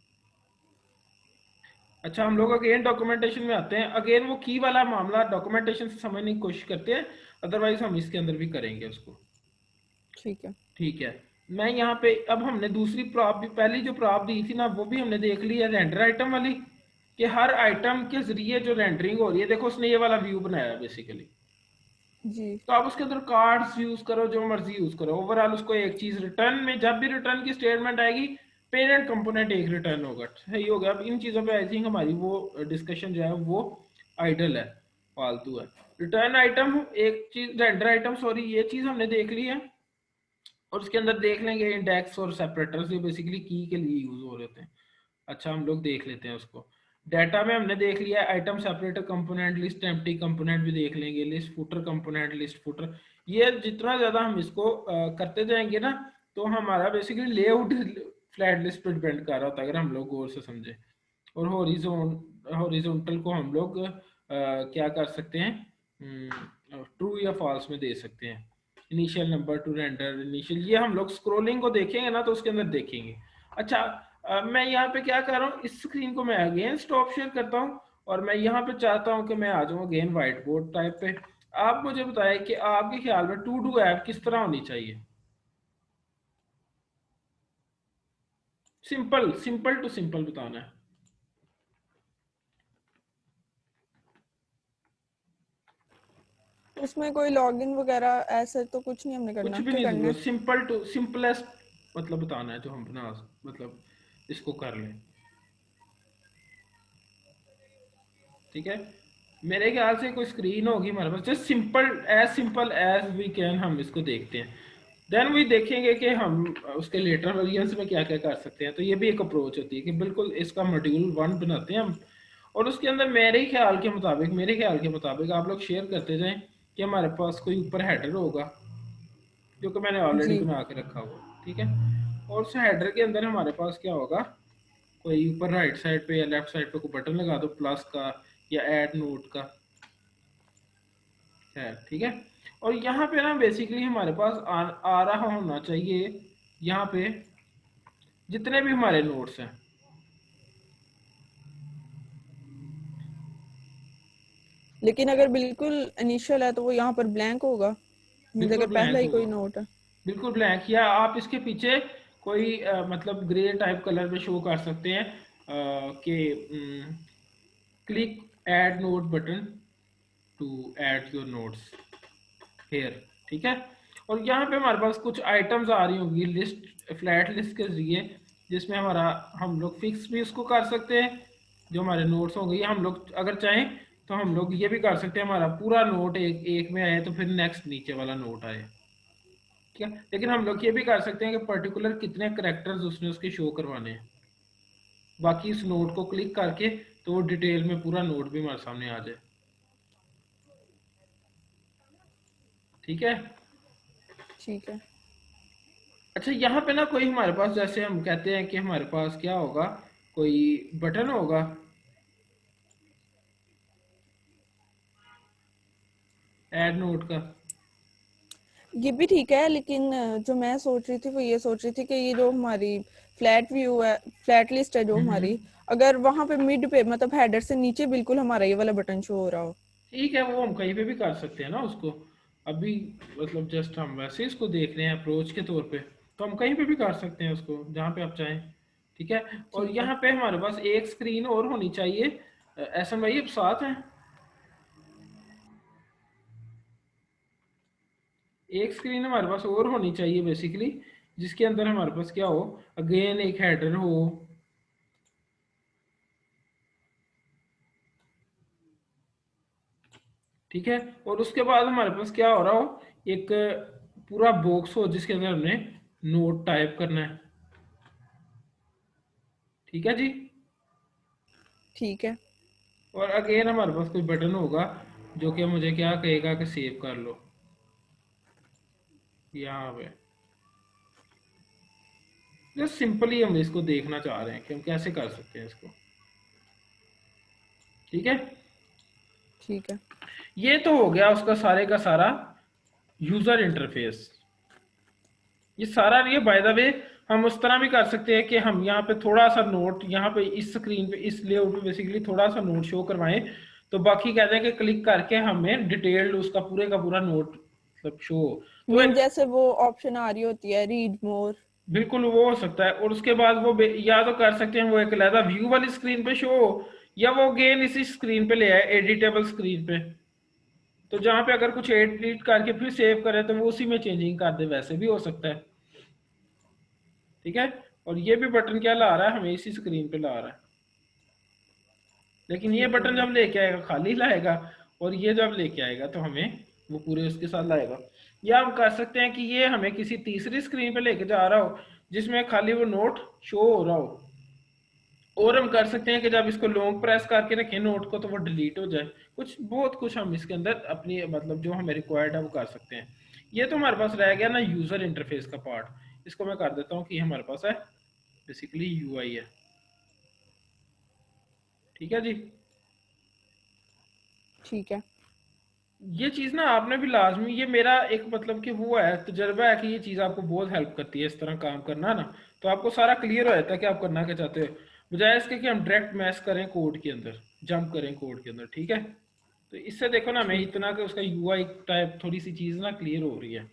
अच्छा, हम लोग अगेन डॉक्यूमेंटेशन में आते हैं। अगेन वो की वाला मामला डॉक्यूमेंटेशन से समझने की कोशिश करते हैं, अदरवाइज हम इसके अंदर भी करेंगे उसको। ठीक है। ठीक है, मैं यहाँ पे अब हमने दूसरी प्रॉप भी, पहली जो प्रॉप दी थी ना वो भी हमने देख ली है, रेंडर आइटम वाली, कि हर आइटम के जरिए जो रेंडरिंग हो रही है, देखो उसने ये वाला व्यू बनाया है बेसिकली। जी। तो आप उसके अंदर कार्ड्स यूज करो, जो मर्जी यूज करो, ओवरऑल उसको एक चीज रिटर्न में, जब भी रिटर्न की स्टेटमेंट आएगी पेरेंट कंपोनेंट एक रिटर्न होगा। सही हो गया। अब इन चीजों पे आई थिंक हमारी वो डिस्कशन जो है वो आइडल है, फालतू है। रिटर्न आइटम एक चीज, रेंडर आइटम सॉरी, ये चीज हमने देख ली है। और उसके अंदर देख लेंगे इंडेक्स और सेपरेटर्स, जो बेसिकली की के लिए यूज हो रहे थे। अच्छा, हम लोग देख लेते हैं उसको। डाटा में हमने देख लिया item separator component, list empty component भी देख लेंगे, list footer component, list footer. ये जितना ज़्यादा हम इसको करते जाएंगे ना, तो हमारा बेसिकली लेआउट फ्लैट लिस्ट पर डिपेंड कर रहा होता है, अगर हम लोग गौर से समझे। और हॉरिजॉन्टल को हम लोग क्या कर सकते हैं, ट्रू या फॉल्स में दे सकते हैं। Initial number two render initial, ये हम लोग स्क्रोलिंग को देखेंगे ना तो उसके अंदर देखेंगे। अच्छा, मैं यहाँ पे क्या कर रहा हूँ, इस स्क्रीन को मैं अगेन स्टॉप शेयर करता हूँ, और मैं यहाँ पे चाहता हूँ कि मैं आ जाऊँ अगेन व्हाइट बोर्ड टाइप पे। आप मुझे बताएं कि आपके ख्याल में टू डू ऐप किस तरह होनी चाहिए। सिंपल, सिंपल टू सिंपल बताना है। उसमें कोई लॉगिन वगैरह ऐसा तो कुछ नहीं हमने कुछ करना, भी क्या नहीं करना जरूरत, है? सिंपल टू सिंपलेस्ट मतलब बताना है, जो हम बना मतलब इसको कर लें। ठीक है, मेरे ख्याल से कोई स्क्रीन होगी हमारे पास, just simple as we can, हम इसको देखते हैं। देन वही देखेंगे कि हम उसके लेटर वर्जन्स में क्या क्या कर सकते हैं। तो ये भी एक अप्रोच होती है कि बिल्कुल इसका मॉड्यूल 1 बनाते हैं हम, और उसके अंदर मेरे ख्याल के मुताबिक आप लोग शेयर करते जाएं कि हमारे पास कोई ऊपर हेडर होगा, जो कि मैंने ऑलरेडी जी। बना के रखा हुआ। ठीक है, और उस हेडर के अंदर हमारे पास क्या होगा, कोई ऊपर राइट साइड पे या लेफ्ट साइड पे कोई बटन लगा दो प्लस का या ऐड नोट का है। ठीक है, और यहाँ पे ना बेसिकली हमारे पास आ रहा होना चाहिए यहाँ पे जितने भी हमारे नोट्स हैं। लेकिन अगर बिल्कुल इनिशियल है तो वो यहाँ पर ब्लैंक होगा, मीन्स बिल्कुल अगर पहला ब्लैंक ही होगा, कोई नोट है। बिल्कुल ब्लैंक, या आप इसके पीछे कोई मतलब ग्रे टाइप कलर में शो कर सकते हैं कि click add note button to add your notes here. ठीक है, और यहाँ पे हमारे पास कुछ आइटम्स आ रही होंगी लिस्ट, फ्लैट लिस्ट के जरिए, जिसमें हमारा हम लोग फिक्स भी उसको कर सकते हैं, जो हमारे नोट्स होंगे। या हम लोग अगर चाहें तो हम लोग ये भी कर सकते हैं, हमारा पूरा नोट एक एक में आए तो फिर नेक्स्ट नीचे वाला नोट आए। ठीक है, लेकिन हम लोग ये भी कर सकते हैं कि पर्टिकुलर कितने करेक्टर्स उसने उसके शो करवाने हैं, बाकी इस नोट को क्लिक करके तो वो डिटेल में पूरा नोट भी हमारे सामने आ जाए। ठीक है। ठीक है। अच्छा, यहाँ पे ना कोई हमारे पास, जैसे हम कहते हैं कि हमारे पास क्या होगा, कोई बटन होगा ऐड नोट का। ये भी ठीक है, लेकिन जो मैं सोच रही थी वो ये सोच रही थी कि ये जो हमारी फ्लैट व्यू है, फ्लैट लिस्ट है जो हमारी, अगर वहां पे मिड पे मतलब हेडर से नीचे बिल्कुल हमारा ये वाला बटन शो हो रहा हो। ठीक है, वो हम कहीं पे भी कर सकते हैं ना उसको। अभी मतलब जस्ट हम वैसे इसको देख रहे हैं अप्रोच के तौर पे, तो हम कहीं पे भी कर सकते हैं उसको जहाँ पे आप चाहें। ठीक है, और ठीक है। यहाँ पे हमारे पास एक स्क्रीन और होनी चाहिए। एहसन भाई अब साथ हैं, एक स्क्रीन हमारे पास और होनी चाहिए बेसिकली, जिसके अंदर हमारे पास क्या हो, अगेन एक हेडर हो। ठीक है, और उसके बाद हमारे पास क्या हो रहा हो, एक पूरा बॉक्स हो जिसके अंदर हमने नोट टाइप करना है। ठीक है जी, ठीक है। और अगेन हमारे पास कोई बटन होगा जो कि मुझे क्या कहेगा कि सेव कर लो यहाँ पे। जस्ट सिंपली हम इसको देखना चाह रहे हैं कि हम कैसे कर सकते हैं इसको। ठीक है, ठीक है। ये तो हो गया उसका सारे का सारा यूजर इंटरफेस। ये सारा नहीं है बाय द वे, हम उस तरह भी कर सकते हैं कि हम यहाँ पे थोड़ा सा नोट यहाँ पे इस स्क्रीन पे इस लेआउट पे बेसिकली थोड़ा सा नोट शो करवाएं, तो बाकी कहते हैं कि क्लिक करके हमें डिटेल्ड उसका पूरे का पूरा नोट मतलब शो हो। तो मीन जैसे वो ऑप्शन आ रही होती है रीड मोर। बिल्कुल वो हो सकता है, और उसके बाद वो या तो कर सकते हैं वो एक अलग व्यू वाली स्क्रीन पे शो हो, या वो गेन इसी स्क्रीन पे ले आए एडिटेबल स्क्रीन पे, तो जहाँ पे अगर कुछ एडिट करके फिर सेव करें तो वो उसी में चेंजिंग कर दे, वैसे भी हो सकता है। ठीक है, और ये भी बटन क्या ला रहा है, हमें इसी स्क्रीन पे ला रहा है, लेकिन ये ठीक हो बटन गया। जब लेके आएगा खाली लाएगा, और ये जब लेके आएगा तो हमें वो पूरे उसके साथ लाएगा। या हम कर सकते हैं कि ये हमें किसी तीसरी स्क्रीन पे लेके जा रहा हो जिसमें खाली वो नोट शो हो रहा हो, और हम कर सकते हैं कि जब इसको लॉन्ग प्रेस करके रखें नोट को तो वो डिलीट हो जाए। कुछ बहुत कुछ हम इसके अंदर अपनी मतलब जो हमें रिक्वायर्ड है वो कर सकते हैं। ये तो हमारे पास रह गया ना यूजर इंटरफेस का पार्ट, इसको मैं कर देता हूँ कि हमारे पास है बेसिकली यूआई है। ठीक है जी, ठीक है। ये चीज़ ना आपने भी लाजमी, ये मेरा एक मतलब कि वो है तजर्बा है कि ये चीज़ आपको बहुत हेल्प करती है इस तरह काम करना ना, तो आपको सारा क्लियर हो जाता है कि आप करना क्या चाहते हो, बजाय इसके कि हम डायरेक्ट मैश करें कोड के अंदर, जंप करें कोड के अंदर। ठीक है, तो इससे देखो ना हमें ठीक है। इतना कि उसका यूआई टाइप थोड़ी सी चीज़ ना क्लियर हो रही है।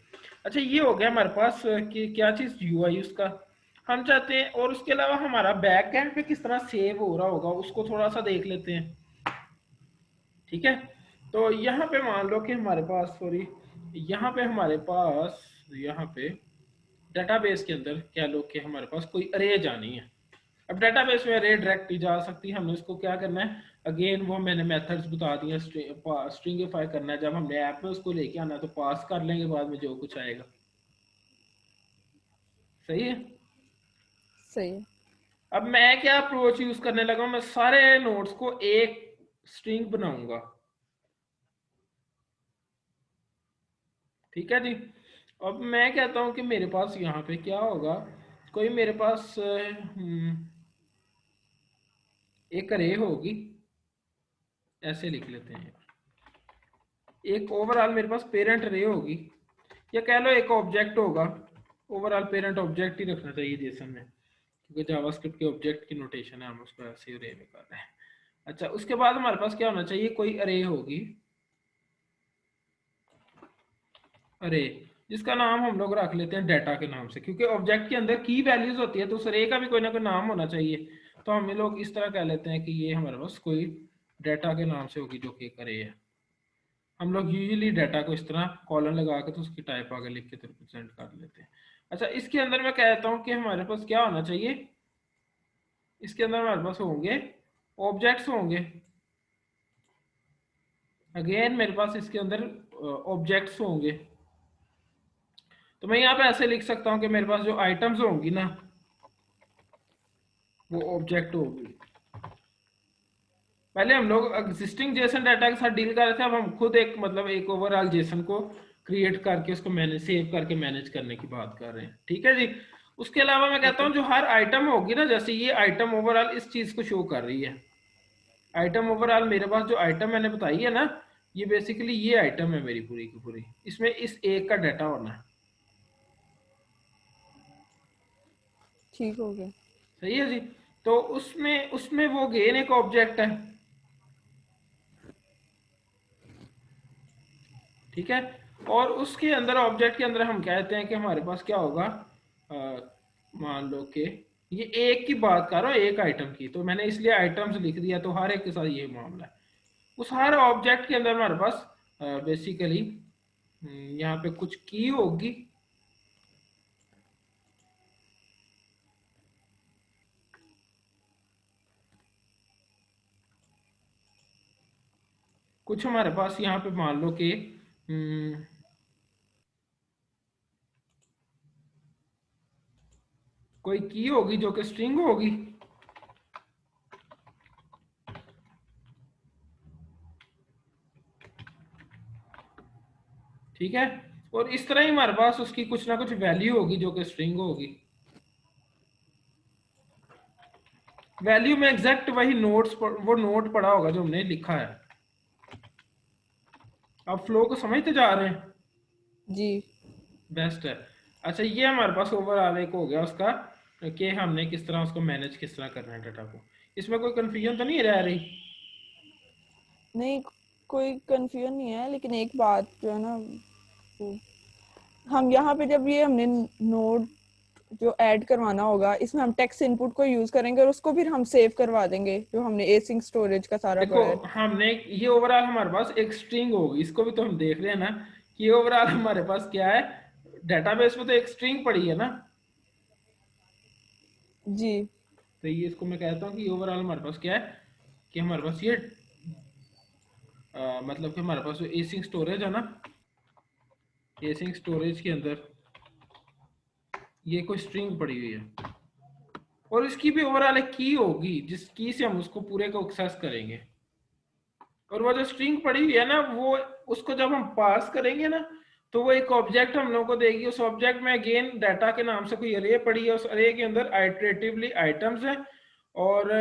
अच्छा ये हो गया हमारे पास कि क्या चीज़ यूआई उसका हम चाहते हैं, और उसके अलावा हमारा बैक एंड पे किस तरह सेव हो रहा होगा उसको थोड़ा सा देख लेते हैं। ठीक है, तो यहाँ पे मान लो कि हमारे पास सॉरी यहाँ पे हमारे पास यहाँ पे डेटाबेस के अंदर कह लो कि हमारे पास कोई अरे जानी है। अब डेटाबेस में अरे डायरेक्ट जा सकती है, हमने उसको क्या करना है, अगेन वो मैंने मेथड्स बता दिए, स्ट्रिंगिफाई करना है, जब हमने ऐप में उसको लेके आना है तो पास कर लेंगे बाद में जो कुछ आएगा। सही है। सही है। अब मैं क्या अप्रोच यूज करने लगा हूं, मैं सारे नोट्स को एक स्ट्रिंग बनाऊंगा। ठीक है जी, अब मैं कहता हूं कि मेरे पास यहाँ पे क्या होगा, कोई मेरे पास एक अरे होगी, ऐसे लिख लेते हैं, एक ओवरऑल मेरे पास पेरेंट अरे होगी, या कह लो एक ऑब्जेक्ट होगा। ओवरऑल पेरेंट ऑब्जेक्ट ही रखना चाहिए जेसन में, क्योंकि जावास्क्रिप्ट के ऑब्जेक्ट की नोटेशन है, हम उसको ऐसे अरे में कर रहे हैं। अच्छा उसके बाद हमारे पास क्या होना चाहिए, कोई अरे होगी, अरे जिसका नाम हम लोग रख लेते हैं डाटा के नाम से, क्योंकि ऑब्जेक्ट के अंदर की वैल्यूज होती है तो उस अरे का भी कोई ना कोई नाम होना चाहिए। तो हम लोग इस तरह कह लेते हैं कि ये हमारे पास कोई डाटा के नाम से होगी जो कि एक अरे है। हम लोग यूजुअली डाटा को इस तरह कॉलन लगा के तो उसकी टाइप आगे लिख के तो रिप्रेजेंट कर लेते हैं। अच्छा इसके अंदर मैं कहता हूँ कि हमारे पास क्या होना चाहिए, इसके अंदर हमारे पास होंगे ऑब्जेक्ट्स होंगे, अगेन मेरे पास इसके अंदर ऑब्जेक्ट्स होंगे। तो मैं यहाँ पे ऐसे लिख सकता हूँ कि मेरे पास जो आइटम्स होंगी ना वो ऑब्जेक्ट होगी। पहले हम लोग एग्जिस्टिंग जेसन डाटा के साथ डील कर रहे थे, अब हम खुद एक मतलब एक ओवरऑल जेसन को क्रिएट करके उसको मैनेज सेव करके मैनेज करने की बात कर रहे हैं। ठीक है जी, उसके अलावा मैं ठीक कहता है। हूँ जो हर आइटम होगी ना, जैसे ये आइटम ओवरऑल इस चीज को शो कर रही है, आइटम ओवरऑल मेरे पास जो आइटम मैंने बताई है ना, ये बेसिकली ये आइटम है मेरी पूरी की पूरी, इसमें इस एक का डाटा होना है। ठीक हो गया। सही है जी, तो उसमें उसमें वो गेन एक ऑब्जेक्ट है। ठीक है, और उसके अंदर ऑब्जेक्ट के अंदर हम कहते हैं कि हमारे पास क्या होगा, मान लो कि ये एक की बात कर रहा हूँ एक आइटम की, तो मैंने इसलिए आइटम्स लिख दिया, तो हर एक के साथ ये मामला है। उस हर ऑब्जेक्ट के अंदर हमारे पास बेसिकली यहाँ पे कुछ की होगी, कुछ हमारे पास यहाँ पे मान लो कि कोई की होगी जो कि स्ट्रिंग होगी। ठीक है, और इस तरह ही हमारे पास उसकी कुछ ना कुछ वैल्यू होगी जो कि स्ट्रिंग होगी। वैल्यू में एग्जैक्ट वही नोट्स वो नोट पड़ा होगा जो हमने लिखा है। आप फ्लो को समझते जा रहे हैं, जी। बेस्ट है। अच्छा, ये हमारे पास ओवरऑल एक हो गया उसका कि हमने किस तरह उसको मैनेज किस तरह करना है डाटा को। इसमें कोई कंफ्यूजन तो नहीं रह रही? नहीं, कोई कंफ्यूजन नहीं है, लेकिन एक बात जो है ना, वो हम यहाँ पे जब ये हमने नोड जो ऐड करवाना होगा, इसमें हम टेक्स्ट इनपुट को यूज करेंगे और उसको फिर हम सेव करवा देंगे जो हमने एसिंक स्टोरेज का सारा देखो, पढ़ा है। हमने ये ओवरऑल हमारे पास एक स्ट्रिंग होगी, इसको भी तो हम देख रहे हैं ना कि ओवरऑल हमारे पास क्या है। डेटाबेस में तो एक स्ट्रिंग पड़ी है ना। जी। तो ये इसको मैं कहता हूँ कि ओवरऑल हमारे पास क्या है कि हमारे पास ये मतलब कि हमारे पास जो एसिंक स्टोरेज है ना, एसिंक स्टोरेज के अंदर ये कोई स्ट्रिंग पड़ी हुई है और इसकी भी ओवरऑल एक की होगी जिस की से हम उसको पूरे को एक्सेस करेंगे। और वो जो स्ट्रिंग पड़ी हुई है ना, वो उसको जब हम पास करेंगे ना, तो वो एक ऑब्जेक्ट हम लोग को देगी। उस ऑब्जेक्ट में अगेन डाटा के नाम से कोई अरे पड़ी है, उस अरे के अंदर आइटरेटिवली आइटम्स है। और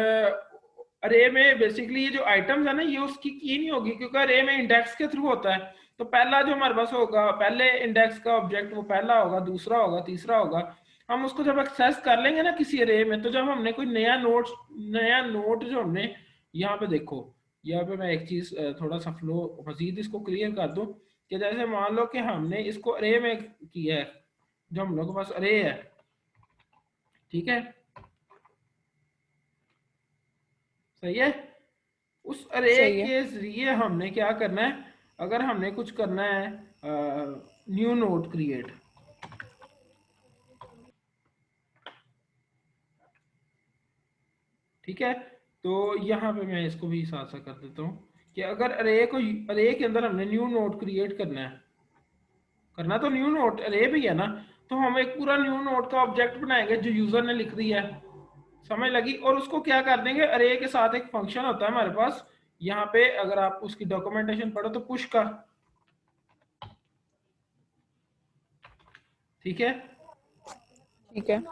अरे में बेसिकली ये जो आइटम्स है ना, ये उसकी की नहीं होगी क्योंकि अरे में इंडेक्स के थ्रू होता है। तो पहला जो हमारे पास होगा, पहले इंडेक्स का ऑब्जेक्ट वो पहला होगा, दूसरा होगा, तीसरा होगा। हम उसको जब एक्सेस कर लेंगे ना किसी अरे में, तो जब हमने कोई नया नोट जो हमने यहाँ पे देखो, यहाँ पे मैं एक चीज थोड़ा सा फ्लो मजीद इसको क्लियर कर दूं कि जैसे मान लो कि हमने इसको अरे में किया है, जो हम लोग के पास अरे है, ठीक है, सही है। उस अरे सही है। के जरिए हमने क्या करना है, अगर हमने कुछ करना है न्यू नोड क्रिएट, ठीक है। तो यहाँ पे मैं इसको भी साथ साथ कर देता हूँ कि अगर अरे के अंदर हमने न्यू नोड क्रिएट करना है, करना तो न्यू नोट अरे भी है ना, तो हम एक पूरा न्यू नोट का ऑब्जेक्ट बनाएंगे जो यूजर ने लिख दिया है, समझ लगी। और उसको क्या कर देंगे, अरे के साथ एक फंक्शन होता है हमारे पास, यहाँ पे अगर आप उसकी डॉक्यूमेंटेशन पढ़ो तो पुश का, ठीक है। ठीक है।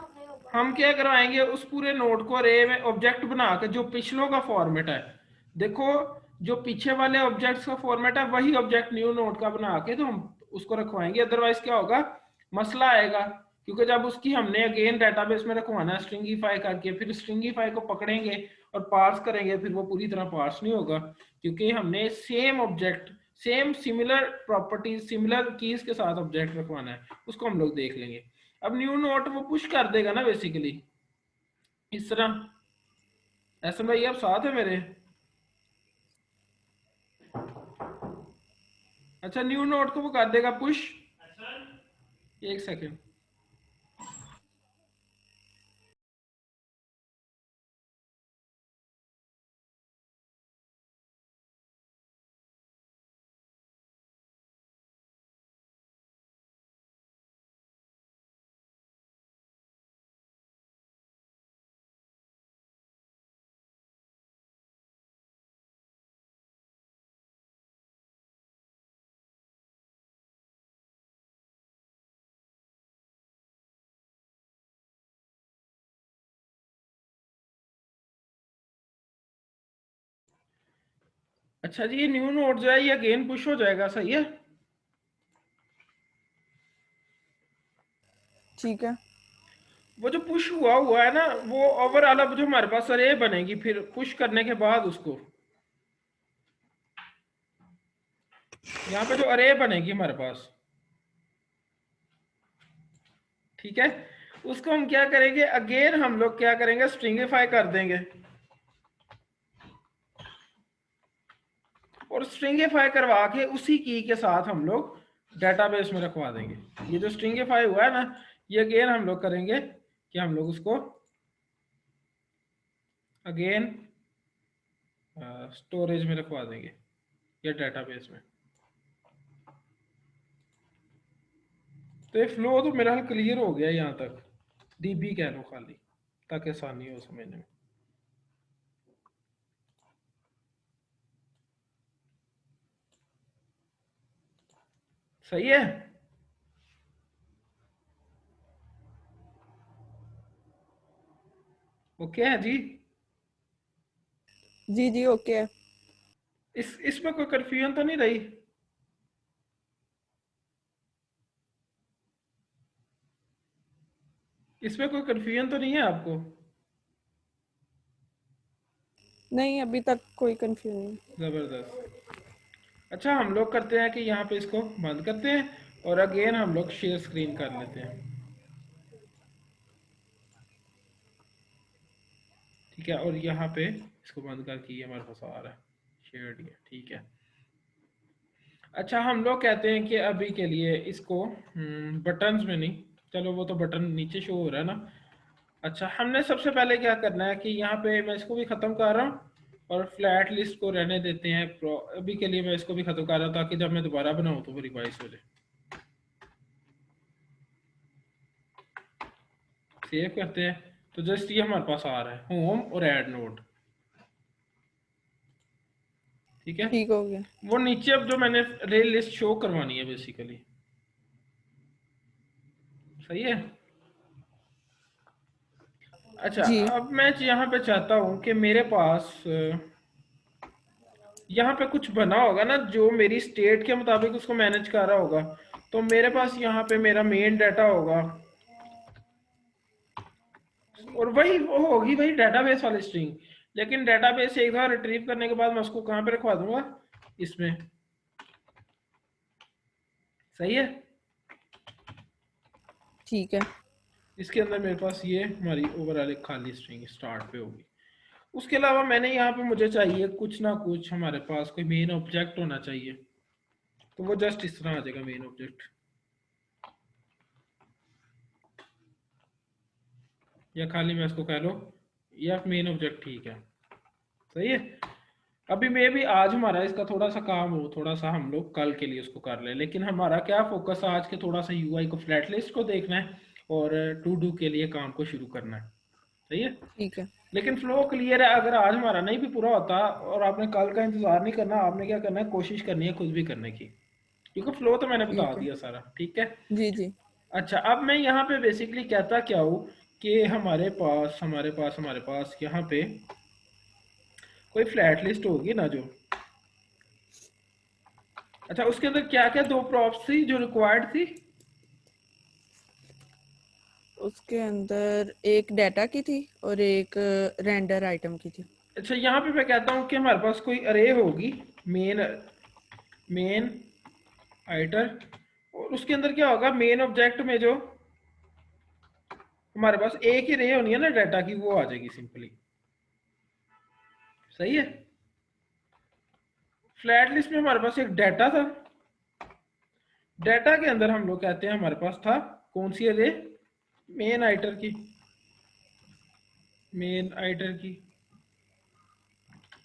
हम क्या करवाएंगे, उस पूरे नोड को अरे में ऑब्जेक्ट बना के जो पिछलों का फॉर्मेट है, देखो जो पीछे वाले ऑब्जेक्ट्स का फॉर्मेट है वही ऑब्जेक्ट न्यू नोड का बना के तो हम उसको रखवाएंगे। अदरवाइज क्या होगा, मसला आएगा। क्योंकि जब उसकी हमने अगेन डेटाबेस में रखवाना है स्ट्रिंगीफाई करके, फिर स्ट्रिंगीफाई को पकड़ेंगे और पार्स करेंगे, फिर वो पूरी तरह पार्स नहीं होगा क्योंकि हमने same object, same similar properties, similar keys के साथ ऑब्जेक्ट रखवाना है। उसको हम लोग देख लेंगे। अब न्यू नोट वो पुश कर देगा ना बेसिकली इस तरह। ऐसा भाई आप साथ है मेरे? अच्छा, न्यू नोट को वो कर देगा पुश। एक सेकंड। अच्छा जी, ये न्यू नोट जो है ये अगेन पुश हो जाएगा, सही है। ठीक है। वो जो पुश हुआ हुआ है ना, वो ओवरऑल अब जो हमारे पास अरे बनेगी फिर पुश करने के बाद उसको, यहाँ पे जो अरे बनेगी हमारे पास, ठीक है, उसको हम क्या करेंगे, अगेन हम लोग क्या करेंगे, स्ट्रिंगिफाई कर देंगे। और स्ट्रिंगिफाई करवा के उसी की के साथ हम लोग डेटाबेस में रखवा देंगे। ये जो स्ट्रिंगिफाई हुआ है ना, ये अगेन हम लोग करेंगे कि हम लोग उसको अगेन स्टोरेज में रखवा देंगे या डेटाबेस में। तो ये फ्लो तो मेरा क्लियर हो गया यहाँ तक, डीबी कह लो खाली ताकि आसानी हो समझने में। सही है। ओके है जी। जी जी, ओके है। इसमें कोई कंफ्यूजन तो नहीं रही? इसमें कोई कंफ्यूजन तो नहीं है आपको? नहीं, अभी तक कोई कंफ्यूजन नहीं। जबरदस्त। अच्छा, हम लोग करते हैं कि यहाँ पे इसको बंद करते हैं और अगेन हम लोग शेयर स्क्रीन कर लेते हैं। ठीक है, और यहाँ पे इसको बंद करके ये हमारे पास आ रहा है शेयर, ठीक है। अच्छा, हम लोग कहते हैं कि अभी के लिए इसको बटन्स में नहीं, चलो वो तो बटन नीचे शो हो रहा है ना। अच्छा, हमने सबसे पहले क्या करना है कि यहाँ पे मैं इसको भी ख़त्म कर रहा हूँ और फ्लैट लिस्ट को रहने देते हैं। अभी के लिए मैं इसको भी ख़त्म कर रहा हूँ ताकि जब मैं दोबारा बनाऊँ तो वो रिवाइज हो जाए। सेव करते हैं तो जस्ट ये हमारे पास आ रहा है होम और ऐड नोट। ठीक है, ठीक हो गया। वो नीचे अब जो मैंने रेल लिस्ट शो करवानी है बेसिकली। सही है। अच्छा, जी। अब मैं यहाँ पे चाहता हूँ कि मेरे पास यहाँ पे कुछ बना होगा ना जो मेरी स्टेट के मुताबिक उसको मैनेज कर रहा होगा। तो मेरे पास यहाँ पे मेरा मेन डाटा होगा और वही वो होगी वही डाटाबेस वाली स्ट्रिंग। लेकिन डाटाबेस से एक बार रिट्रीव करने के बाद मैं उसको कहाँ पे रखवा दूंगा, इसमें। सही है। ठीक है। इसके अंदर मेरे पास ये हमारी ओवरऑल एक खाली स्ट्रिंग स्टार्ट पे होगी। उसके अलावा मैंने यहाँ पे मुझे चाहिए कुछ ना कुछ हमारे पास कोई मेन ऑब्जेक्ट होना चाहिए। तो वो जस्ट इस तरह आ जाएगा मेन ऑब्जेक्ट, या खाली मैं इसको कह लो या मेन ऑब्जेक्ट। ठीक है, सही है। अभी मे भी आज हमारा इसका थोड़ा सा काम हो, थोड़ा सा हम लोग कल के लिए उसको कर ले, लेकिन हमारा क्या फोकस आज के थोड़ा सा यूआई को फ्लैट लिस्ट को देखना है और टू डू के लिए काम को शुरू करना है। सही है। ठीक है। लेकिन फ्लो क्लियर है। अगर आज हमारा नहीं भी पूरा होता और आपने कल का इंतजार नहीं करना, आपने क्या करना है, कोशिश करनी है खुद भी करने की, क्योंकि फ्लो तो मैंने बता ठीक है। दिया सारा। ठीक है। जी जी। अच्छा, अब मैं यहाँ पे बेसिकली कहता क्या हूँ कि हमारे पास यहाँ पे कोई फ्लैट लिस्ट होगी ना जो। अच्छा, उसके अंदर क्या क्या दो प्रॉप्स थी जो रिक्वायर्ड थी? उसके अंदर एक डाटा की थी और एक रेंडर आइटम की थी। अच्छा, यहाँ पे मैं कहता हूँ कि हमारे पास कोई अरे होगी, मेन मेन आइटर, और उसके अंदर क्या होगा, मेन ऑब्जेक्ट में जो हमारे पास एक ही रे होनी है ना डाटा की, वो आ जाएगी सिंपली। सही है। फ्लैट लिस्ट में हमारे पास एक डाटा था। डाटा के अंदर हम लोग कहते हैं हमारे पास था कौन सी अरे, मेन आइटर की, मेन आइटर की,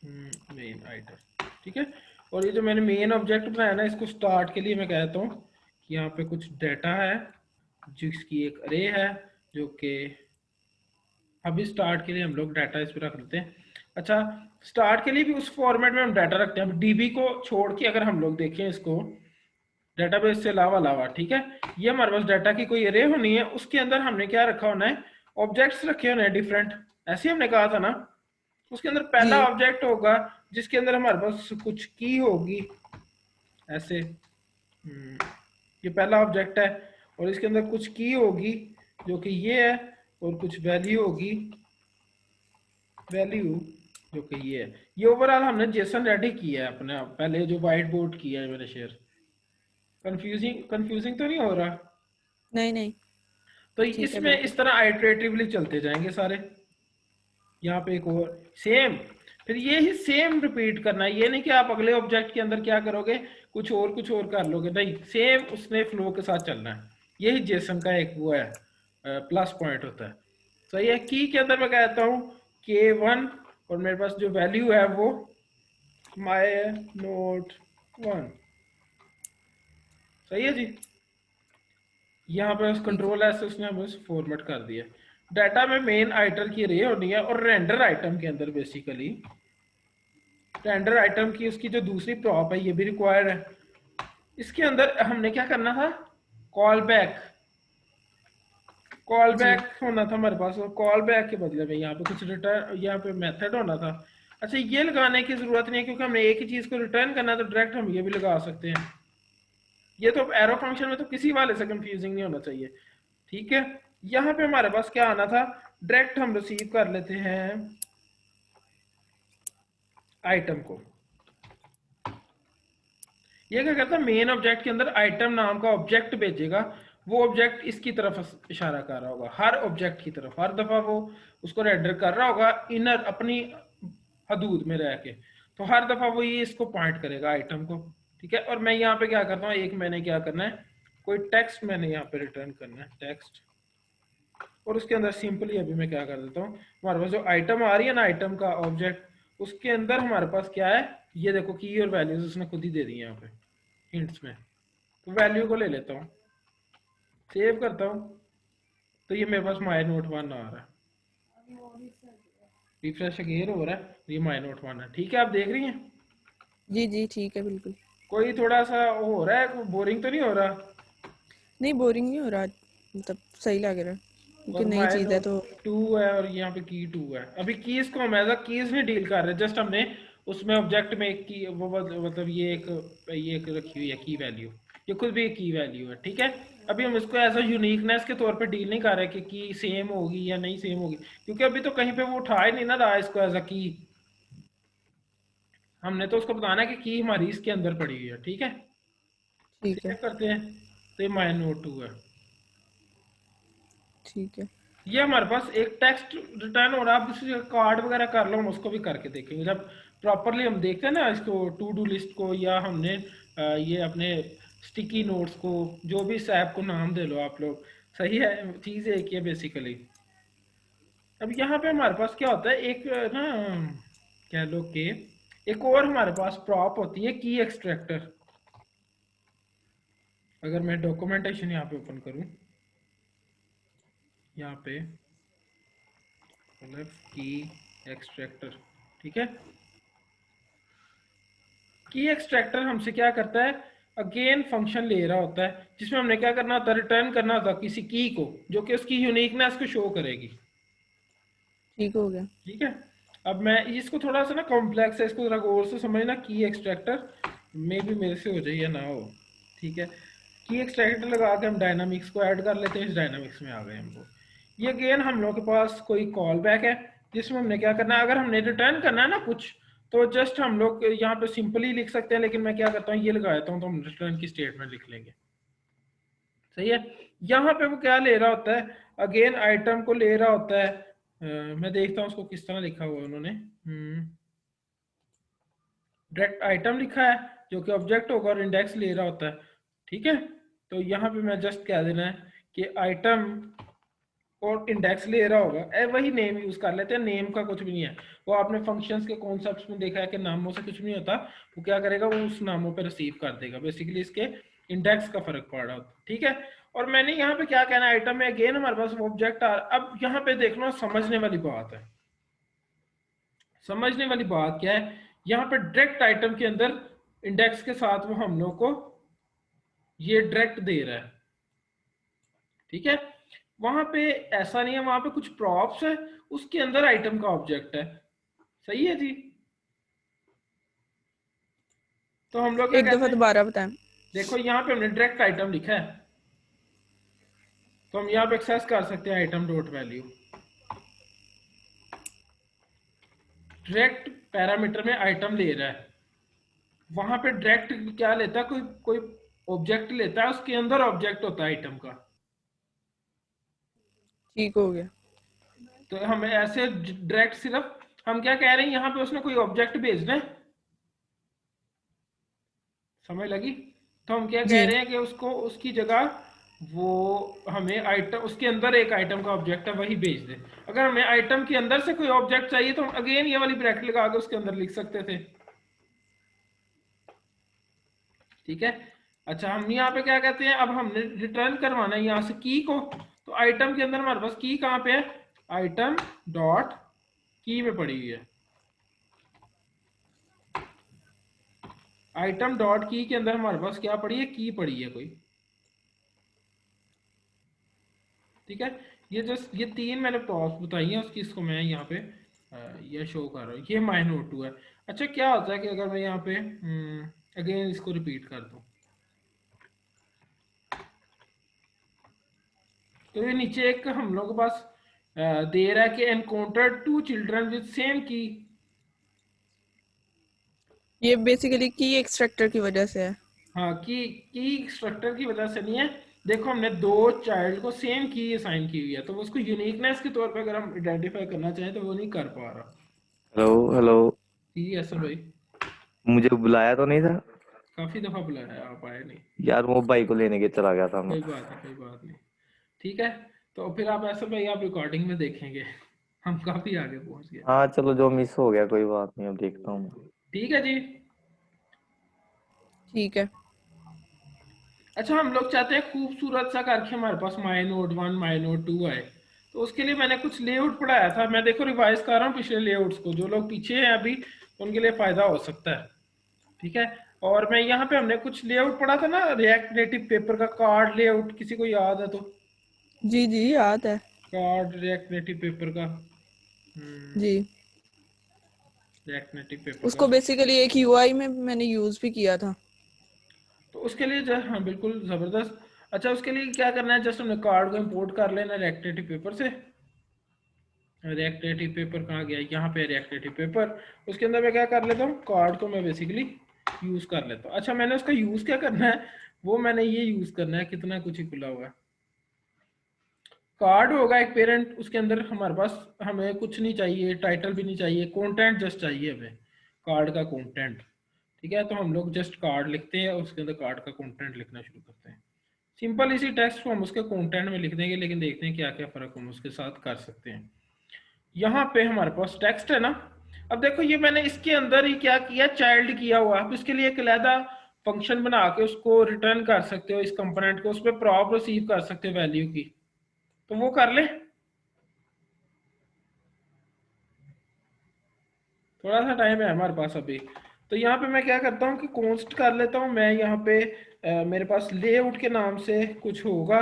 मेन आइटर। ठीक है। और ये जो मैंने मेन ऑब्जेक्ट बनाया ना, इसको स्टार्ट के लिए मैं कहता हूँ कि यहाँ पे कुछ डाटा है जिसकी एक अरे है, जो कि अभी स्टार्ट के लिए हम लोग डाटा इस पर रख देते हैं। अच्छा, स्टार्ट के लिए भी उस फॉर्मेट में हम डाटा रखते हैं। डीबी को छोड़ के अगर हम लोग देखें इसको, डाटाबेस से अलावा अलावा, ठीक है, ये हमारे पास डाटा की कोई अरे होनी है। उसके अंदर हमने क्या रखा होना है, ऑब्जेक्ट्स रखे होने हैं डिफरेंट। ऐसे हमने कहा था ना। उसके अंदर जी। पहला ऑब्जेक्ट होगा जिसके अंदर हमारे पास कुछ की होगी, ऐसे। ये पहला ऑब्जेक्ट है और इसके अंदर कुछ की होगी जो कि ये है, और कुछ वैल्यू होगी, वैल्यू जो कि ये है। ये ओवरऑल हमने जेसन रेडी किया है अपने पहले जो व्हाइट बोर्ड किया है मैंने शेयर। कंफ्यूजिंग कंफ्यूजिंग तो नहीं हो रहा? नहीं नहीं, तो ठीक है इसमें बिल्कुल। इस तरह आइटरेटिवली चलते जाएंगे सारे। यहाँ पे एक और सेम, फिर ये ही सेम रिपीट करना है। ये नहीं कि आप अगले ऑब्जेक्ट के अंदर क्या करोगे, कुछ और कर लोगे, नहीं, सेम उसने फ्लो के साथ चलना है। यही जेसन का एक वो है, प्लस पॉइंट होता है। तो ये की के अंदर मैं कहता हूँ K1 और मेरे पास जो वैल्यू है वो माई नोट 1। सही है जी। यहाँ पे उस ठीक है। कंट्रोल ऐसे उसने हमें फॉर्मेट कर दिया। डाटा में मेन आइटम की रे होनी है और रेंडर आइटम के अंदर बेसिकली रेंडर आइटम की उसकी जो दूसरी प्रॉप है ये भी रिक्वायर्ड है। इसके अंदर हमने क्या करना था, कॉल बैक, कॉल जी। बैक होना था हमारे पास, और कॉल बैक के बदले में यहाँ पे कुछ रिटर्न, यहाँ पे मेथड होना था। अच्छा, ये लगाने की जरूरत नहीं है क्योंकि हमने एक ही चीज को रिटर्न करना है, तो डायरेक्ट हम ये भी लगा सकते हैं। ये तो एरो फंक्शन में तो किसी वाले से कंफ्यूजिंग नहीं होना चाहिए। ठीक है। यहाँ पे हमारे पास क्या आना था, डायरेक्ट हम रिसीव कर लेते हैं आइटम को। ये क्या करता है, मेन ऑब्जेक्ट के अंदर आइटम नाम का ऑब्जेक्ट भेजेगा, वो ऑब्जेक्ट इसकी तरफ इशारा कर रहा होगा, हर ऑब्जेक्ट की तरफ, हर दफा वो उसको रेंडर कर रहा होगा इनर अपनी हदूद में रह के, तो हर दफा वो ये इसको पॉइंट करेगा आइटम को। ठीक है, और मैं यहाँ पे क्या करता हूँ, एक मैंने क्या करना है, कोई टेक्स्ट मैंने यहाँ पे रिटर्न करना है, टेक्स्ट, और उसके अंदर सिंपली अभी मैं क्या कर देता हूँ, हमारे पास जो आइटम आ रही है ना, आइटम का ऑब्जेक्ट, उसके अंदर हमारे पास क्या है, ये देखो की और वैल्यूज उसने खुद ही दे दी यहाँ पे हिंट्स में, तो वैल्यू को ले लेता हूँ, सेव करता हूँ, तो ये मेरे पास माई नोट वन आ रहा है, रिफ्रेश अगेन हो रहा है, ये माई नोट वन है। ठीक है, आप देख रही हैं, जी जी ठीक है बिल्कुल। कोई थोड़ा सा हो रहा है, बोरिंग तो नहीं हो रहा? नहीं बोरिंग नहीं हो रहा, मतलब सही लग रहा है क्योंकि और नई माई चीज है नोट तो। टू है, और यहाँ पे की टू है। अभी कीज को हम एज अ कीज नहीं डील कर रहे, जस्ट हमने उसमें ऑब्जेक्ट में एक की वो मतलब ये एक रखी हुई है की वैल्यू, ये खुद भी एक की वैल्यू है। ठीक है, अभी हम इसको एज अ यूनिकनेस के तौर पे डील नहीं कर रहे कि की सेम होगी या नहीं सेम होगी, क्योंकि अभी तो कहीं पे वो उठा ही नहीं ना रहा इसको एज अ की, हमने तो उसको बताना है कि की हमारी इसके अंदर पड़ी हुई है। ठीक है, ठीक सेव है। करते हैं, तो ये माई नोट टू है। ठीक है। ये हमारे पास एक टेक्स्ट रिटर्न हो रहा है। आप इसे कार्ड वगैरह कर लो, हम उसको भी करके देखेंगे जब प्रॉपरली हम देखते हैं ना इसको, टू डू लिस्ट को, या हमने ये अपने स्टिकी नोट्स को, जो भी इस ऐप को नाम दे लो आप लोग, सही है, चीज़ एक ही है बेसिकली। अब यहाँ पे हमारे पास क्या होता है, एक ना कह लो कि एक और हमारे पास प्रॉप होती है की एक्सट्रैक्टर। अगर मैं डॉक्यूमेंटेशन यहाँ पे ओपन करूँ, यहाँ पे मतलब की एक्सट्रैक्टर, ठीक है, की एक्सट्रैक्टर हमसे क्या करता है, अगेन फंक्शन ले रहा होता है जिसमें हमने क्या करना होता है, रिटर्न करना होता है किसी की को जो कि उसकी यूनिकनेस को शो करेगी। ठीक हो गया। ठीक है, अब मैं इसको थोड़ा सा ना कॉम्प्लेक्स है, इसको जरा गौर से समझना, की एक्सट्रैक्टर मे भी मेरे से हो जाए या ना हो। ठीक है, की एक्सट्रैक्टर लगा के हम डायनामिक्स को ऐड कर लेते हैं, इस डायनामिक्स में आ गए हमको। ये अगेन हम लोग के पास कोई कॉल बैक है जिसमें हमने क्या करना है, अगर हमने रिटर्न करना है ना कुछ, तो जस्ट हम लोग यहाँ पे सिंपली लिख सकते हैं, लेकिन मैं क्या करता हूँ, ये लगा देता हूँ, तो हम रिटर्न की स्टेटमेंट लिख लेंगे। सही है, यहाँ पे वो क्या ले रहा होता है, अगेन आइटम को ले रहा होता है। मैं देखता हूँ उसको किस तरह लिखा हुआ है उन्होंने, डायरेक्ट आइटम लिखा है जो कि ऑब्जेक्ट होगा और इंडेक्स ले रहा होता है। ठीक है, तो यहाँ पे मैं जस्ट क्या देना है कि आइटम और इंडेक्स ले रहा होगा, वही नेम यूज कर लेते हैं, नेम का कुछ भी नहीं है, वो आपने फंक्शंस के कॉन्सेप्ट्स में देखा है कि नामों से कुछ नहीं होता, वो क्या करेगा, वो उस नामों पे रिसीव कर देगा, बेसिकली इसके इंडेक्स का फर्क पड़ रहा होता है। ठीक है, और मैंने यहाँ पे क्या कहना है, आइटम में अगेन हमारे पास वो ऑब्जेक्ट आ, अब यहाँ पे देख लो, समझने वाली बात है, समझने वाली बात क्या है, यहाँ पे डायरेक्ट आइटम के अंदर इंडेक्स के साथ वो हम लोग को ये डायरेक्ट दे रहा है। ठीक है, वहां पे ऐसा नहीं है, वहां पे कुछ प्रॉप्स है, उसके अंदर आइटम का ऑब्जेक्ट है। सही है जी, तो हम लोग क्या एक कहते दफा हैं, दोबारा बताएं। देखो यहाँ पे हमने डायरेक्ट आइटम लिखा है, तो हम यहाँ पे एक्सेस कर सकते हैं item dot value, direct parameter में आइटम ले रहा है, वहां पे डायरेक्ट क्या लेता है, कोई कोई ऑब्जेक्ट लेता है, उसके अंदर ऑब्जेक्ट होता है आइटम का। ठीक हो गया। तो हमें ऐसे डायरेक्ट सिर्फ हम क्या कह रहे हैं, यहाँ पे उसने कोई ऑब्जेक्ट भेजना है, समझ लगी, तो हम क्या जी। कह रहे हैं कि उसको उसकी जगह वो हमें आइटम, उसके अंदर एक आइटम का ऑब्जेक्ट है वही भेज दे। अगर हमें आइटम के अंदर से कोई ऑब्जेक्ट चाहिए तो हम अगेन ये वाली ब्रैकेट लगा के उसके अंदर लिख सकते थे। ठीक है, अच्छा हम यहाँ पे क्या कहते हैं, अब हमने रिटर्न करवाना है यहाँ से की को, तो आइटम के अंदर हमारे पास की कहाँ पे है, आइटम डॉट की में पड़ी हुई है, आइटम डॉट की के अंदर हमारे पास क्या पड़ी है, की पड़ी है कोई। ठीक है, ये जस्ट ये तीन मैंने प्रॉप्स बताई हैं उसकी, इसको मैं यहाँ पे ये शो कर रहा हूँ, ये माई नोट टू है। अच्छा क्या होता है कि अगर मैं यहाँ पे अगेन इसको रिपीट कर दूँ, तो ये नीचे एक हम लोग के पास दे रहा है कि encounter two children with same की। ये बेसिकली की एक्सट्रैक्टर की वजह से है। हाँ, की स्ट्रक्चर की वजह से नहीं है। देखो हमने दो चाइल्ड को सेम की असाइन की हुई है, तो उसको यूनिकनेस के तौर पे अगर हम आइडेंटिफाई करना चाहें तो वो नहीं कर पा रहा। Hello hello. जी ऐसा भाई, मुझे बुलाया तो नहीं था? काफी दफा बुलाया है, आप आए नहीं। यार वो भाई को लेने के चला गया था मैं। कोई बात नहीं, कोई बात नहीं। ठीक है, तो फिर आप ऐसा भाई आप रिकॉर्डिंग में देखेंगे हम काफी आगे पहुंच गए। हाँ चलो, जो मिस हो गया कोई बात नहीं, अब देखता हूँ मैं। ठीक है जी। ठीक है। अच्छा, हम लोग चाहते हैं खूबसूरत सा करके हमारे पास माई नोट 1 माई नोट 2 आए। तो उसके लिए मैंने कुछ लेआउट पढ़ाया था, मैं देखो रिवाइज कर रहा हूँ पिछले लेआउट्स को, जो लोग पीछे हैं अभी उनके लिए फायदा हो सकता है। ठीक है, और मैं यहाँ पे हमने कुछ लेआउट पढ़ा था ना, रिएक्ट नेटिव पेपर का कार्ड लेआउट, किसी को याद है तो? जी जी याद है। कार्ड रिएक्ट नेटिव पेपर का, जी, रिएक्ट नेटिव पेपर का। उसको बेसिकली एक यूआई में मैंने यूज भी किया था। तो उसके लिए जो, हाँ बिल्कुल ज़बरदस्त। अच्छा, उसके लिए क्या करना है, जस्ट हमने कार्ड को इंपोर्ट कर लेना रिएक्ट नेटिव पेपर से। रिएक्ट नेटिव पेपर कहाँ गया, यहाँ पे रिएक्ट नेटिव पेपर। उसके अंदर मैं क्या कर लेता हूँ, कार्ड को मैं बेसिकली यूज़ कर लेता हूँ। अच्छा, मैंने उसका यूज़ क्या करना है, वो मैंने ये यूज़ करना है, कितना कुछ ही खुला हुआ है। कार्ड होगा एक पेरेंट, उसके अंदर हमारे पास हमें कुछ नहीं चाहिए, टाइटल भी नहीं चाहिए, कंटेंट जस्ट चाहिए हमें, कार्ड का कंटेंट। ठीक है, तो हम लोग जस्ट कार्ड लिखते हैं, उसके अंदर कार्ड का कंटेंट लिखना शुरू करते हैं। सिंपल इसी टेक्स्ट को हम उसके कंटेंट में लिख देंगे, लेकिन देखते हैं क्या क्या फ़र्क हम उसके साथ कर सकते हैं। यहाँ पे हमारे पास टेक्स्ट है ना। अब देखो ये मैंने इसके अंदर ही क्या किया, चाइल्ड किया हुआ। आप इसके लिए एक अलहदा फंक्शन बना के उसको रिटर्न कर सकते हो, इस कंपोनेंट को, उस पर प्रॉप रिसीव कर सकते हो वैल्यू की। तो वो कर ले, थोड़ा सा टाइम है हमारे पास अभी। तो यहाँ पे मैं क्या करता हूँ कि कॉन्स्ट कर लेता हूँ मैं यहाँ पे, मेरे पास लेआउट के नाम से कुछ होगा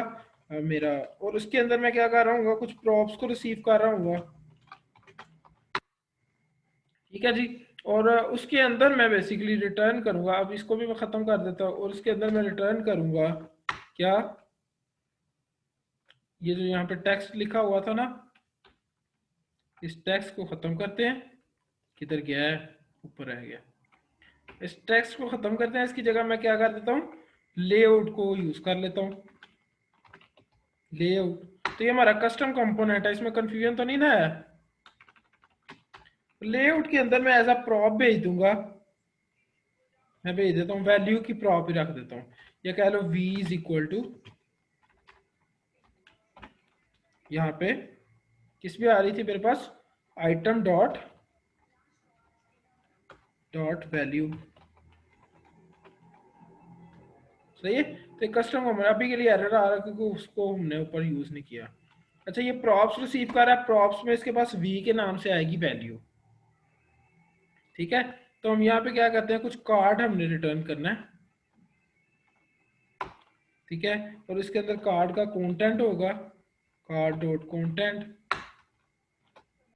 मेरा, और उसके अंदर मैं क्या कर रहा हूँ, कुछ प्रॉप्स को रिसीव कर रहा हूँ। ठीक है जी, और उसके अंदर मैं बेसिकली रिटर्न करूंगा। अब इसको भी मैं ख़त्म कर देता हूँ, और उसके अंदर मैं रिटर्न करूंगा क्या, ये जो यहाँ पे टेक्स्ट लिखा हुआ था ना, इस टेक्स्ट को ख़त्म करते हैं। किधर गया है, ऊपर रह गया। इस टेक्स्ट को ख़त्म करते हैं, इसकी जगह मैं क्या कर देता हूँ, लेआउट को यूज़ कर लेता हूँ। लेआउट तो ये हमारा कस्टम कंपोनेंट है, इसमें कंफ्यूजन तो नहीं ना है। लेआउट के अंदर मैं एज अ प्रॉप भेज दूंगा, मैं भेज देता हूँ वैल्यू की प्रॉप ही रख देता हूँ, या कह लो v इज इक्वल टू, यहाँ पे किस भी आ रही थी मेरे पास, आइटम डॉट डॉट वैल्यू। सही है, तो कस्टम को अभी के लिए एरर आ रहा है क्योंकि उसको हमने ऊपर यूज नहीं किया। अच्छा, ये प्रॉप्स रिसीव कर रहा है, प्रॉप्स में इसके पास v के नाम से आएगी वैल्यू। ठीक है, तो हम यहाँ पे क्या करते हैं, कुछ कार्ड हमने रिटर्न करना है। ठीक है, और इसके अंदर कार्ड का कंटेंट होगा, कार्ड डॉट कंटेंट।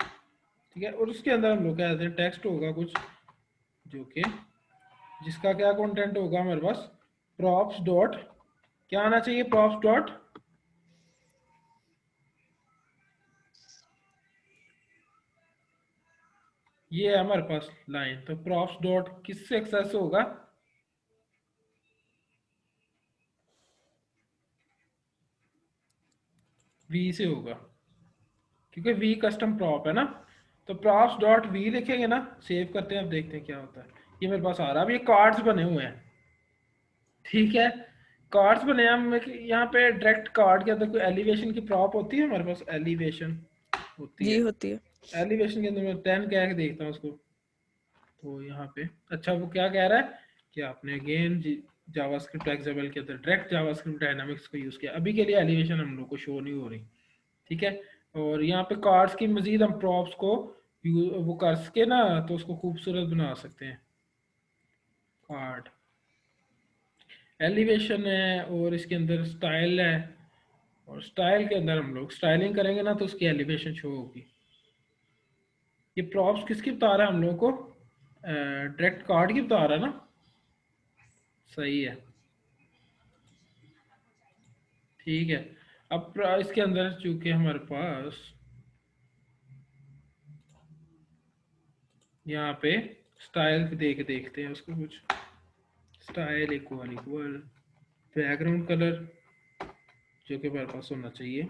ठीक है, और उसके अंदर हम लोग क्या कहते हैं, टेक्स्ट होगा कुछ, जो कि जिसका क्या कंटेंट होगा हमारे पास, प्रॉप्स डॉट, क्या आना चाहिए, प्रॉप्स डॉट, ये है हमारे पास लाइन। तो प्रॉप्स डॉट किससे एक्सेस होगा, वी से होगा, क्योंकि वी कस्टम प्रॉप है ना। तो प्रॉप्स डॉट वी लिखेंगे ना, सेव करते हैं, अब देखते हैं क्या होता है। ये मेरे पास आ रहा है, अब ये कार्ड्स बने हुए हैं। ठीक है, कार्ड्स बने हैं। हम यहाँ पे डायरेक्ट कार्ड के अंदर कोई एलिवेशन की प्रॉप होती है हमारे पास, एलिवेशन होती जी है। होती है। एलिवेशन के अंदर मैं 10 कह के देखता हूँ उसको। तो यहाँ पे अच्छा वो क्या कह रहा है कि आपने अगेन जावास्क्रिप्ट एक्साम्पल के अंदर डायरेक्ट जावास्क्रिप्ट डायनामिक्स को यूज़ किया। अभी के लिए एलिवेशन हम लोग को शो नहीं हो रही। ठीक है, और यहाँ पे कार्ड्स की मजीद हम प्रॉप्स को वो कर सके ना, तो उसको खूबसूरत बना सकते हैं। कार्ड एलिवेशन है, और इसके अंदर स्टाइल है, और स्टाइल के अंदर हम लोग स्टाइलिंग करेंगे ना तो उसकी एलिवेशन शो होगी। ये प्रॉप्स किसकी बता रहा है हम लोग को, डायरेक्ट कार्ड की बता रहा है ना। सही है, ठीक है। अब इसके अंदर चूंकि हमारे पास यहाँ पे स्टाइल देखते हैं उसको, कुछ स्टाइल इक्वल बैकग्राउंड कलर जो कि हमारे पास होना चाहिए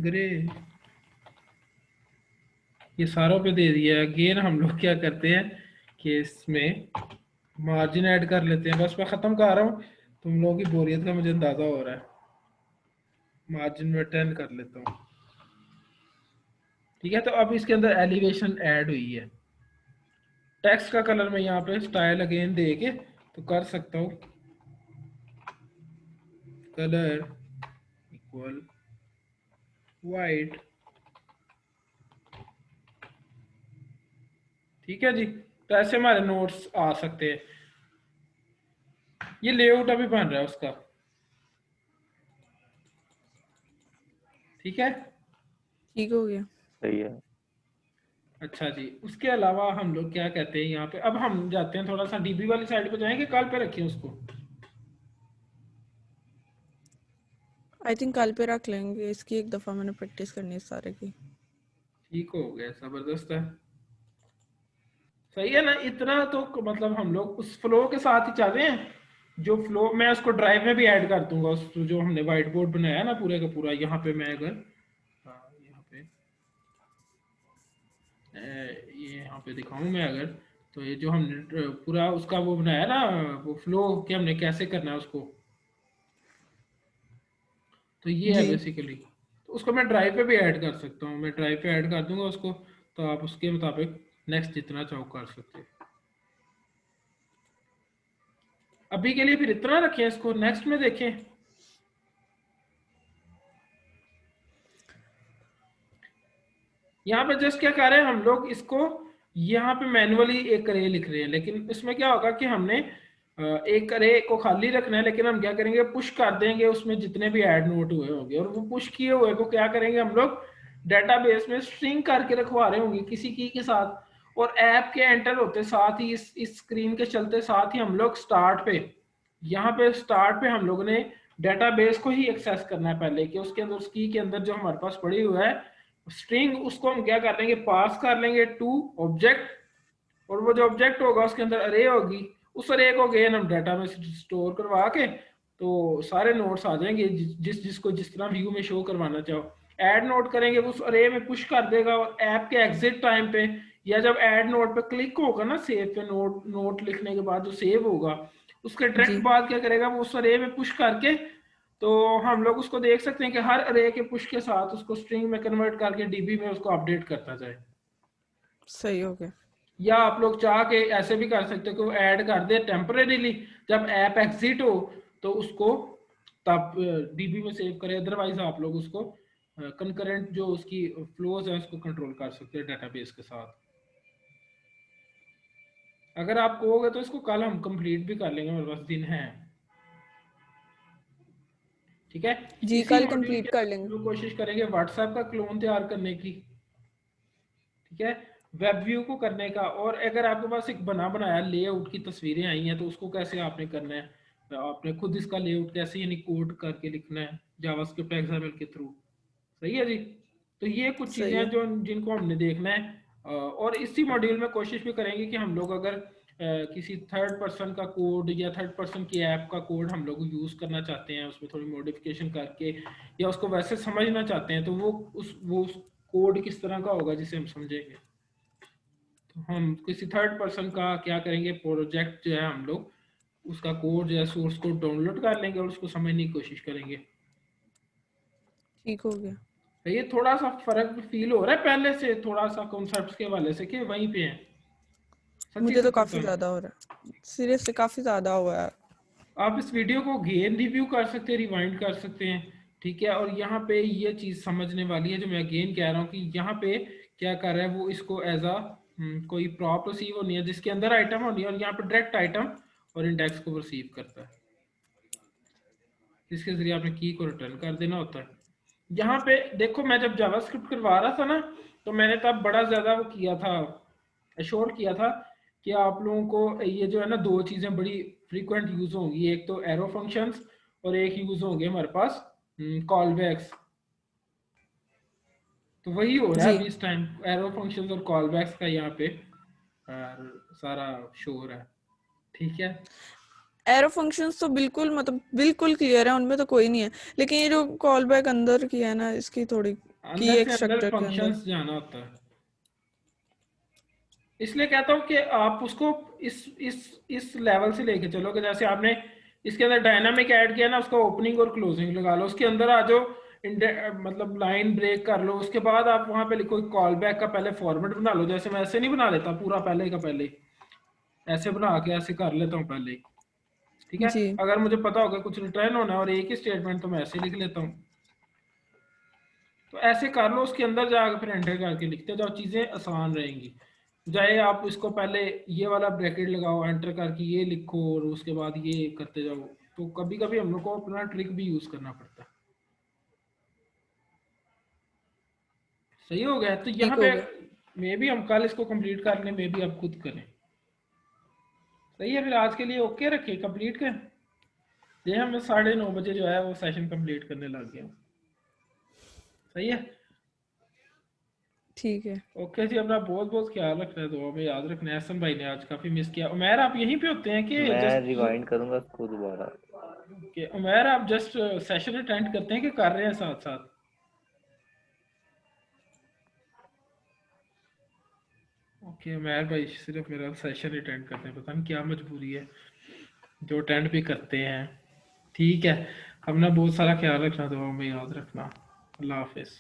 ग्रे, ये सारों पे दे दिया। अगेन हम लोग क्या करते हैं कि इसमें मार्जिन ऐड कर लेते हैं। बस मैं ख़त्म कर रहा हूँ, तुम लोगों की बोरियत का मुझे अंदाज़ा हो रहा है। मार्जिन में 10 कर लेता हूँ, ठीक है। तो अब इसके अंदर एलिवेशन ऐड हुई है। टेक्स्ट का कलर मैं यहाँ पे स्टाइल अगेन दे के तो कर सकता हूँ कलर इक्वल वाइट, ठीक है जी। तो ऐसे हमारे नोट्स आ सकते हैं। ये लेआउट अभी बन रहा है उसका, ठीक है। ठीक हो गया। सही है। अच्छा जी, उसके अलावा हम लोग क्या कहते हैं यहाँ पे, अब हम जाते हैं थोड़ा सा डीबी वाली साइड पे जाएंगे, कल पे रखें उसको। आई थिंक कल पे रख लेंगे, इसकी एक दफा मैंने प्रैक्टिस करनी है सारे की। ठीक हो गया, जबरदस्त है, सही है ना। इतना तो मतलब हम लोग उस फ्लो के साथ ही चल रहे हैं। जो फ्लो मैं उसको ड्राइव में भी ऐड कर दूंगा, उस जो हमने व्हाइट बोर्ड बनाया ना पूरे का पूरा। यहाँ पे मैं अगर यहाँ पे ये यहाँ पे दिखाऊं मैं अगर, तो ये जो हमने पूरा उसका वो बनाया ना, वो फ्लो कि हमने कैसे करना है उसको, तो ये है जी बेसिकली। तो उसको मैं ड्राइव पे भी ऐड कर सकता हूँ, मैं ड्राइव पे ऐड कर दूंगा उसको, तो आप उसके मुताबिक नेक्स्ट जितना चाहो कर सकते हो। अभी के लिए फिर इतना रखें, इसको नेक्स्ट में देखें। यहाँ पे जस्ट क्या कर रहे हैं हम लोग, इसको यहाँ पे मैनुअली एक अरे लिख रहे हैं, लेकिन इसमें क्या होगा कि हमने एक अरे को खाली रखना है, लेकिन हम क्या करेंगे पुश कर देंगे उसमें जितने भी ऐड नोट हुए होंगे, और वो पुश किए हुए को क्या करेंगे हम लोग डेटाबेस में स्ट्रिंग करके रखवा रहे होंगे किसी की के साथ। और ऐप के एंटर होते साथ ही इस स्क्रीन के चलते साथ ही हम लोग स्टार्ट पे, यहाँ पे स्टार्ट पे हम लोग ने डेटाबेस को ही एक्सेस करना है पहले, कि उसके अंदर उस की के अंदर जो हमारे पास पड़ी हुआ है स्ट्रिंग, उसको हम क्या कर लेंगे पास कर लेंगे टू ऑब्जेक्ट, और वो जो ऑब्जेक्ट होगा उसके अंदर अरे होगी, उस अरे को अगेन हम डाटा में स्टोर करवा के तो सारे नोट्स आ जाएंगे जिसको जिस तरह व्यू में शो करवाना चाहो। ऐड नोट करेंगे वो उस अरे में पुश कर देगा, और ऐप के एग्जिट टाइम पे या जब ऐड नोट पे क्लिक होगा ना सेव पे, नोट लिखने के बाद जो सेव होगा उसके डायरेक्ट जी बाद क्या करेगा वो उस अरे में पुश करके, तो हम लोग उसको देख सकते हैं कि हर अरे के पुश के साथ उसको स्ट्रिंग में कन्वर्ट करके डीबी में उसको अपडेट करता जाए। सही हो गया। या आप लोग चाह के ऐसे भी कर सकते हो कि वो ऐड कर दे टेम्परेरीली, जब ऐप एग्जिट हो तो उसको तब डीबी में सेव करें। अदरवाइज आप लोग उसको कंकरेंट जो उसकी फ्लोज है उसको कंट्रोल कर सकते हैं डेटाबेस के साथ। अगर आप कहोगे तो इसको कल हम कंप्लीट भी कर लेंगे, मेरे पास दिन है, ठीक है। जी इसी कल मॉड्यूल कंप्लीट के कर अंदर हम लेंगे। लोग कोशिश करेंगे व्हाट्सएप का क्लोन तैयार करने की, ठीक है, वेब व्यू को करने का। और अगर आपके पास एक बना बनाया लेआउट की तस्वीरें आई हैं तो उसको कैसे आपने करना है, आपने खुद इसका लेआउट कैसे यानी कोड करके लिखना है जावास्क्रिप्ट एक्सएमएल के थ्रू, सही है जी। तो ये कुछ चीज़ें सही हैं है। जो जिनको हमने देखना है। और इसी मॉड्यूल में कोशिश भी करेंगे कि हम लोग अगर किसी थर्ड पर्सन का कोड या थर्ड पर्सन की ऐप का कोड हम लोग यूज़ करना चाहते हैं, उसमें थोड़ी मॉडिफिकेशन करके, या उसको वैसे समझना चाहते हैं, तो वो उस कोड किस तरह का होगा जिसे हम समझेंगे। तो हम किसी थर्ड पर्सन का क्या करेंगे, प्रोजेक्ट जो है हम लोग उसका कोड जो है सोर्स कोड डाउनलोड कर लेंगे और उसको समझने की कोशिश करेंगे। ठीक हो गया। तो ये थोड़ा सा फर्क फील हो रहा है पहले से, थोड़ा सा कॉन्सेप्ट्स के हवाले से कि वहीं पे हैं, सच्ची मुझे तो सच काफी बताऊं। ज्यादा हो रहा है, सीरियसली काफी ज्यादा हुआ है। आप इस वीडियो को गेन रिव्यू कर सकते हैं, रिवाइंड कर सकते हैं, ठीक है। और यहाँ पे ये चीज़ समझने वाली है जो मैं अगेन कह रहा हूँ कि यहाँ पे क्या कर रहा है वो, इसको एज अ कोई प्रॉप रिसीव होनी है जिसके अंदर आइटम होनी है, और यहाँ पे डायरेक्ट आइटम और इंडेक्स को रिसीव करता है, जिसके जरिए आपने की को रिटर्न कर देना होता है। यहाँ पे देखो मैं जब जावास्क्रिप्ट करवा रहा था ना, तो मैंने तब बड़ा ज़्यादा वो किया था, एश्योर किया था कि आप लोगों को ये जो है ना दो चीज़ें बड़ी फ्रीक्वेंट यूज़ होंगी, एक तो एरो फंक्शंस और एक यूज़ होंगे हमारे पास कॉल बैक्स, तो वही हो रहा है जी अभी इस टाइम, एरो फंक्शंस और कॉल बैक्स का यहाँ पे सारा शो हो रहा है। ठीक है, एरो फंक्शंस तो बिल्कुल मतलब बिल्कुल क्लियर है, उनमें तो कोई नहीं है, लेकिन ये जो कॉल बैक अंदर की है ना, इसकी थोड़ी की अंदर एक से अंदर स्ट्रक्चर के अंदर। फंक्शंस जाना होता है। इसलिए कहता हूँ कि आप उसको इस लेवल से लेके चलो कि जैसे आपने इसके अंदर डायनामिक ऐड किया ना, उसका ओपनिंग और क्लोजिंग लगा लो, उसके अंदर आ जाओ, मतलब लाइन ब्रेक कर लो, उसके बाद आप वहां पे लिखो कॉल बैक का पहले फॉर्मेट बना लो। जैसे मैं ऐसे नहीं बना लेता पूरा पहले का पहले, ऐसे बना के ऐसे कर लेता हूँ पहले। ठीक है, जी अगर मुझे पता होगा कुछ रिटर्न होना है और एक ही स्टेटमेंट, तो मैं ऐसे लिख लेता हूँ। तो ऐसे कर लो, उसके अंदर जाकर फिर एंटर करके लिखते जाओ, चीजें आसान रहेंगी। चाहे आप इसको पहले ये वाला ब्रैकेट लगाओ, एंटर करके ये लिखो और उसके बाद ये करते जाओ, तो कभी कभी हम लोग को अपना ट्रिक भी यूज करना पड़ता है। सही हो गया, तो यहाँ ठीक हो पे गया। मे भी हम कल इसको कंप्लीट कर लें, मे भी आप खुद करें। सही है, फिर आज के लिए ओके रखिए, कंप्लीट करें। ये हम 9:30 बजे जो है वो सेशन कंप्लीट करने लग गए। सही है, ठीक है। ओके जी, अपना बहुत बहुत ख्याल रखना है, दुआ में याद रखना है। एहसन भाई ने आज काफी मिस किया। उमैर आप यहीं पे होते हैं कि मैं जस्ट, रिवाइंड करूंगा उसको दोबारा। कि उमैर आप जस्ट सेशन अटेंड करते हैं कि कर रहे हैं साथ साथ? ओके, उमैर भाई सिर्फ मेरा सेशन अटेंड करते हैं, पता नहीं क्या मजबूरी है जो अटेंड भी करते हैं। ठीक है, अपना बहुत सारा ख्याल रखना, दुआ में याद रखना। अल्लाह हाफिज।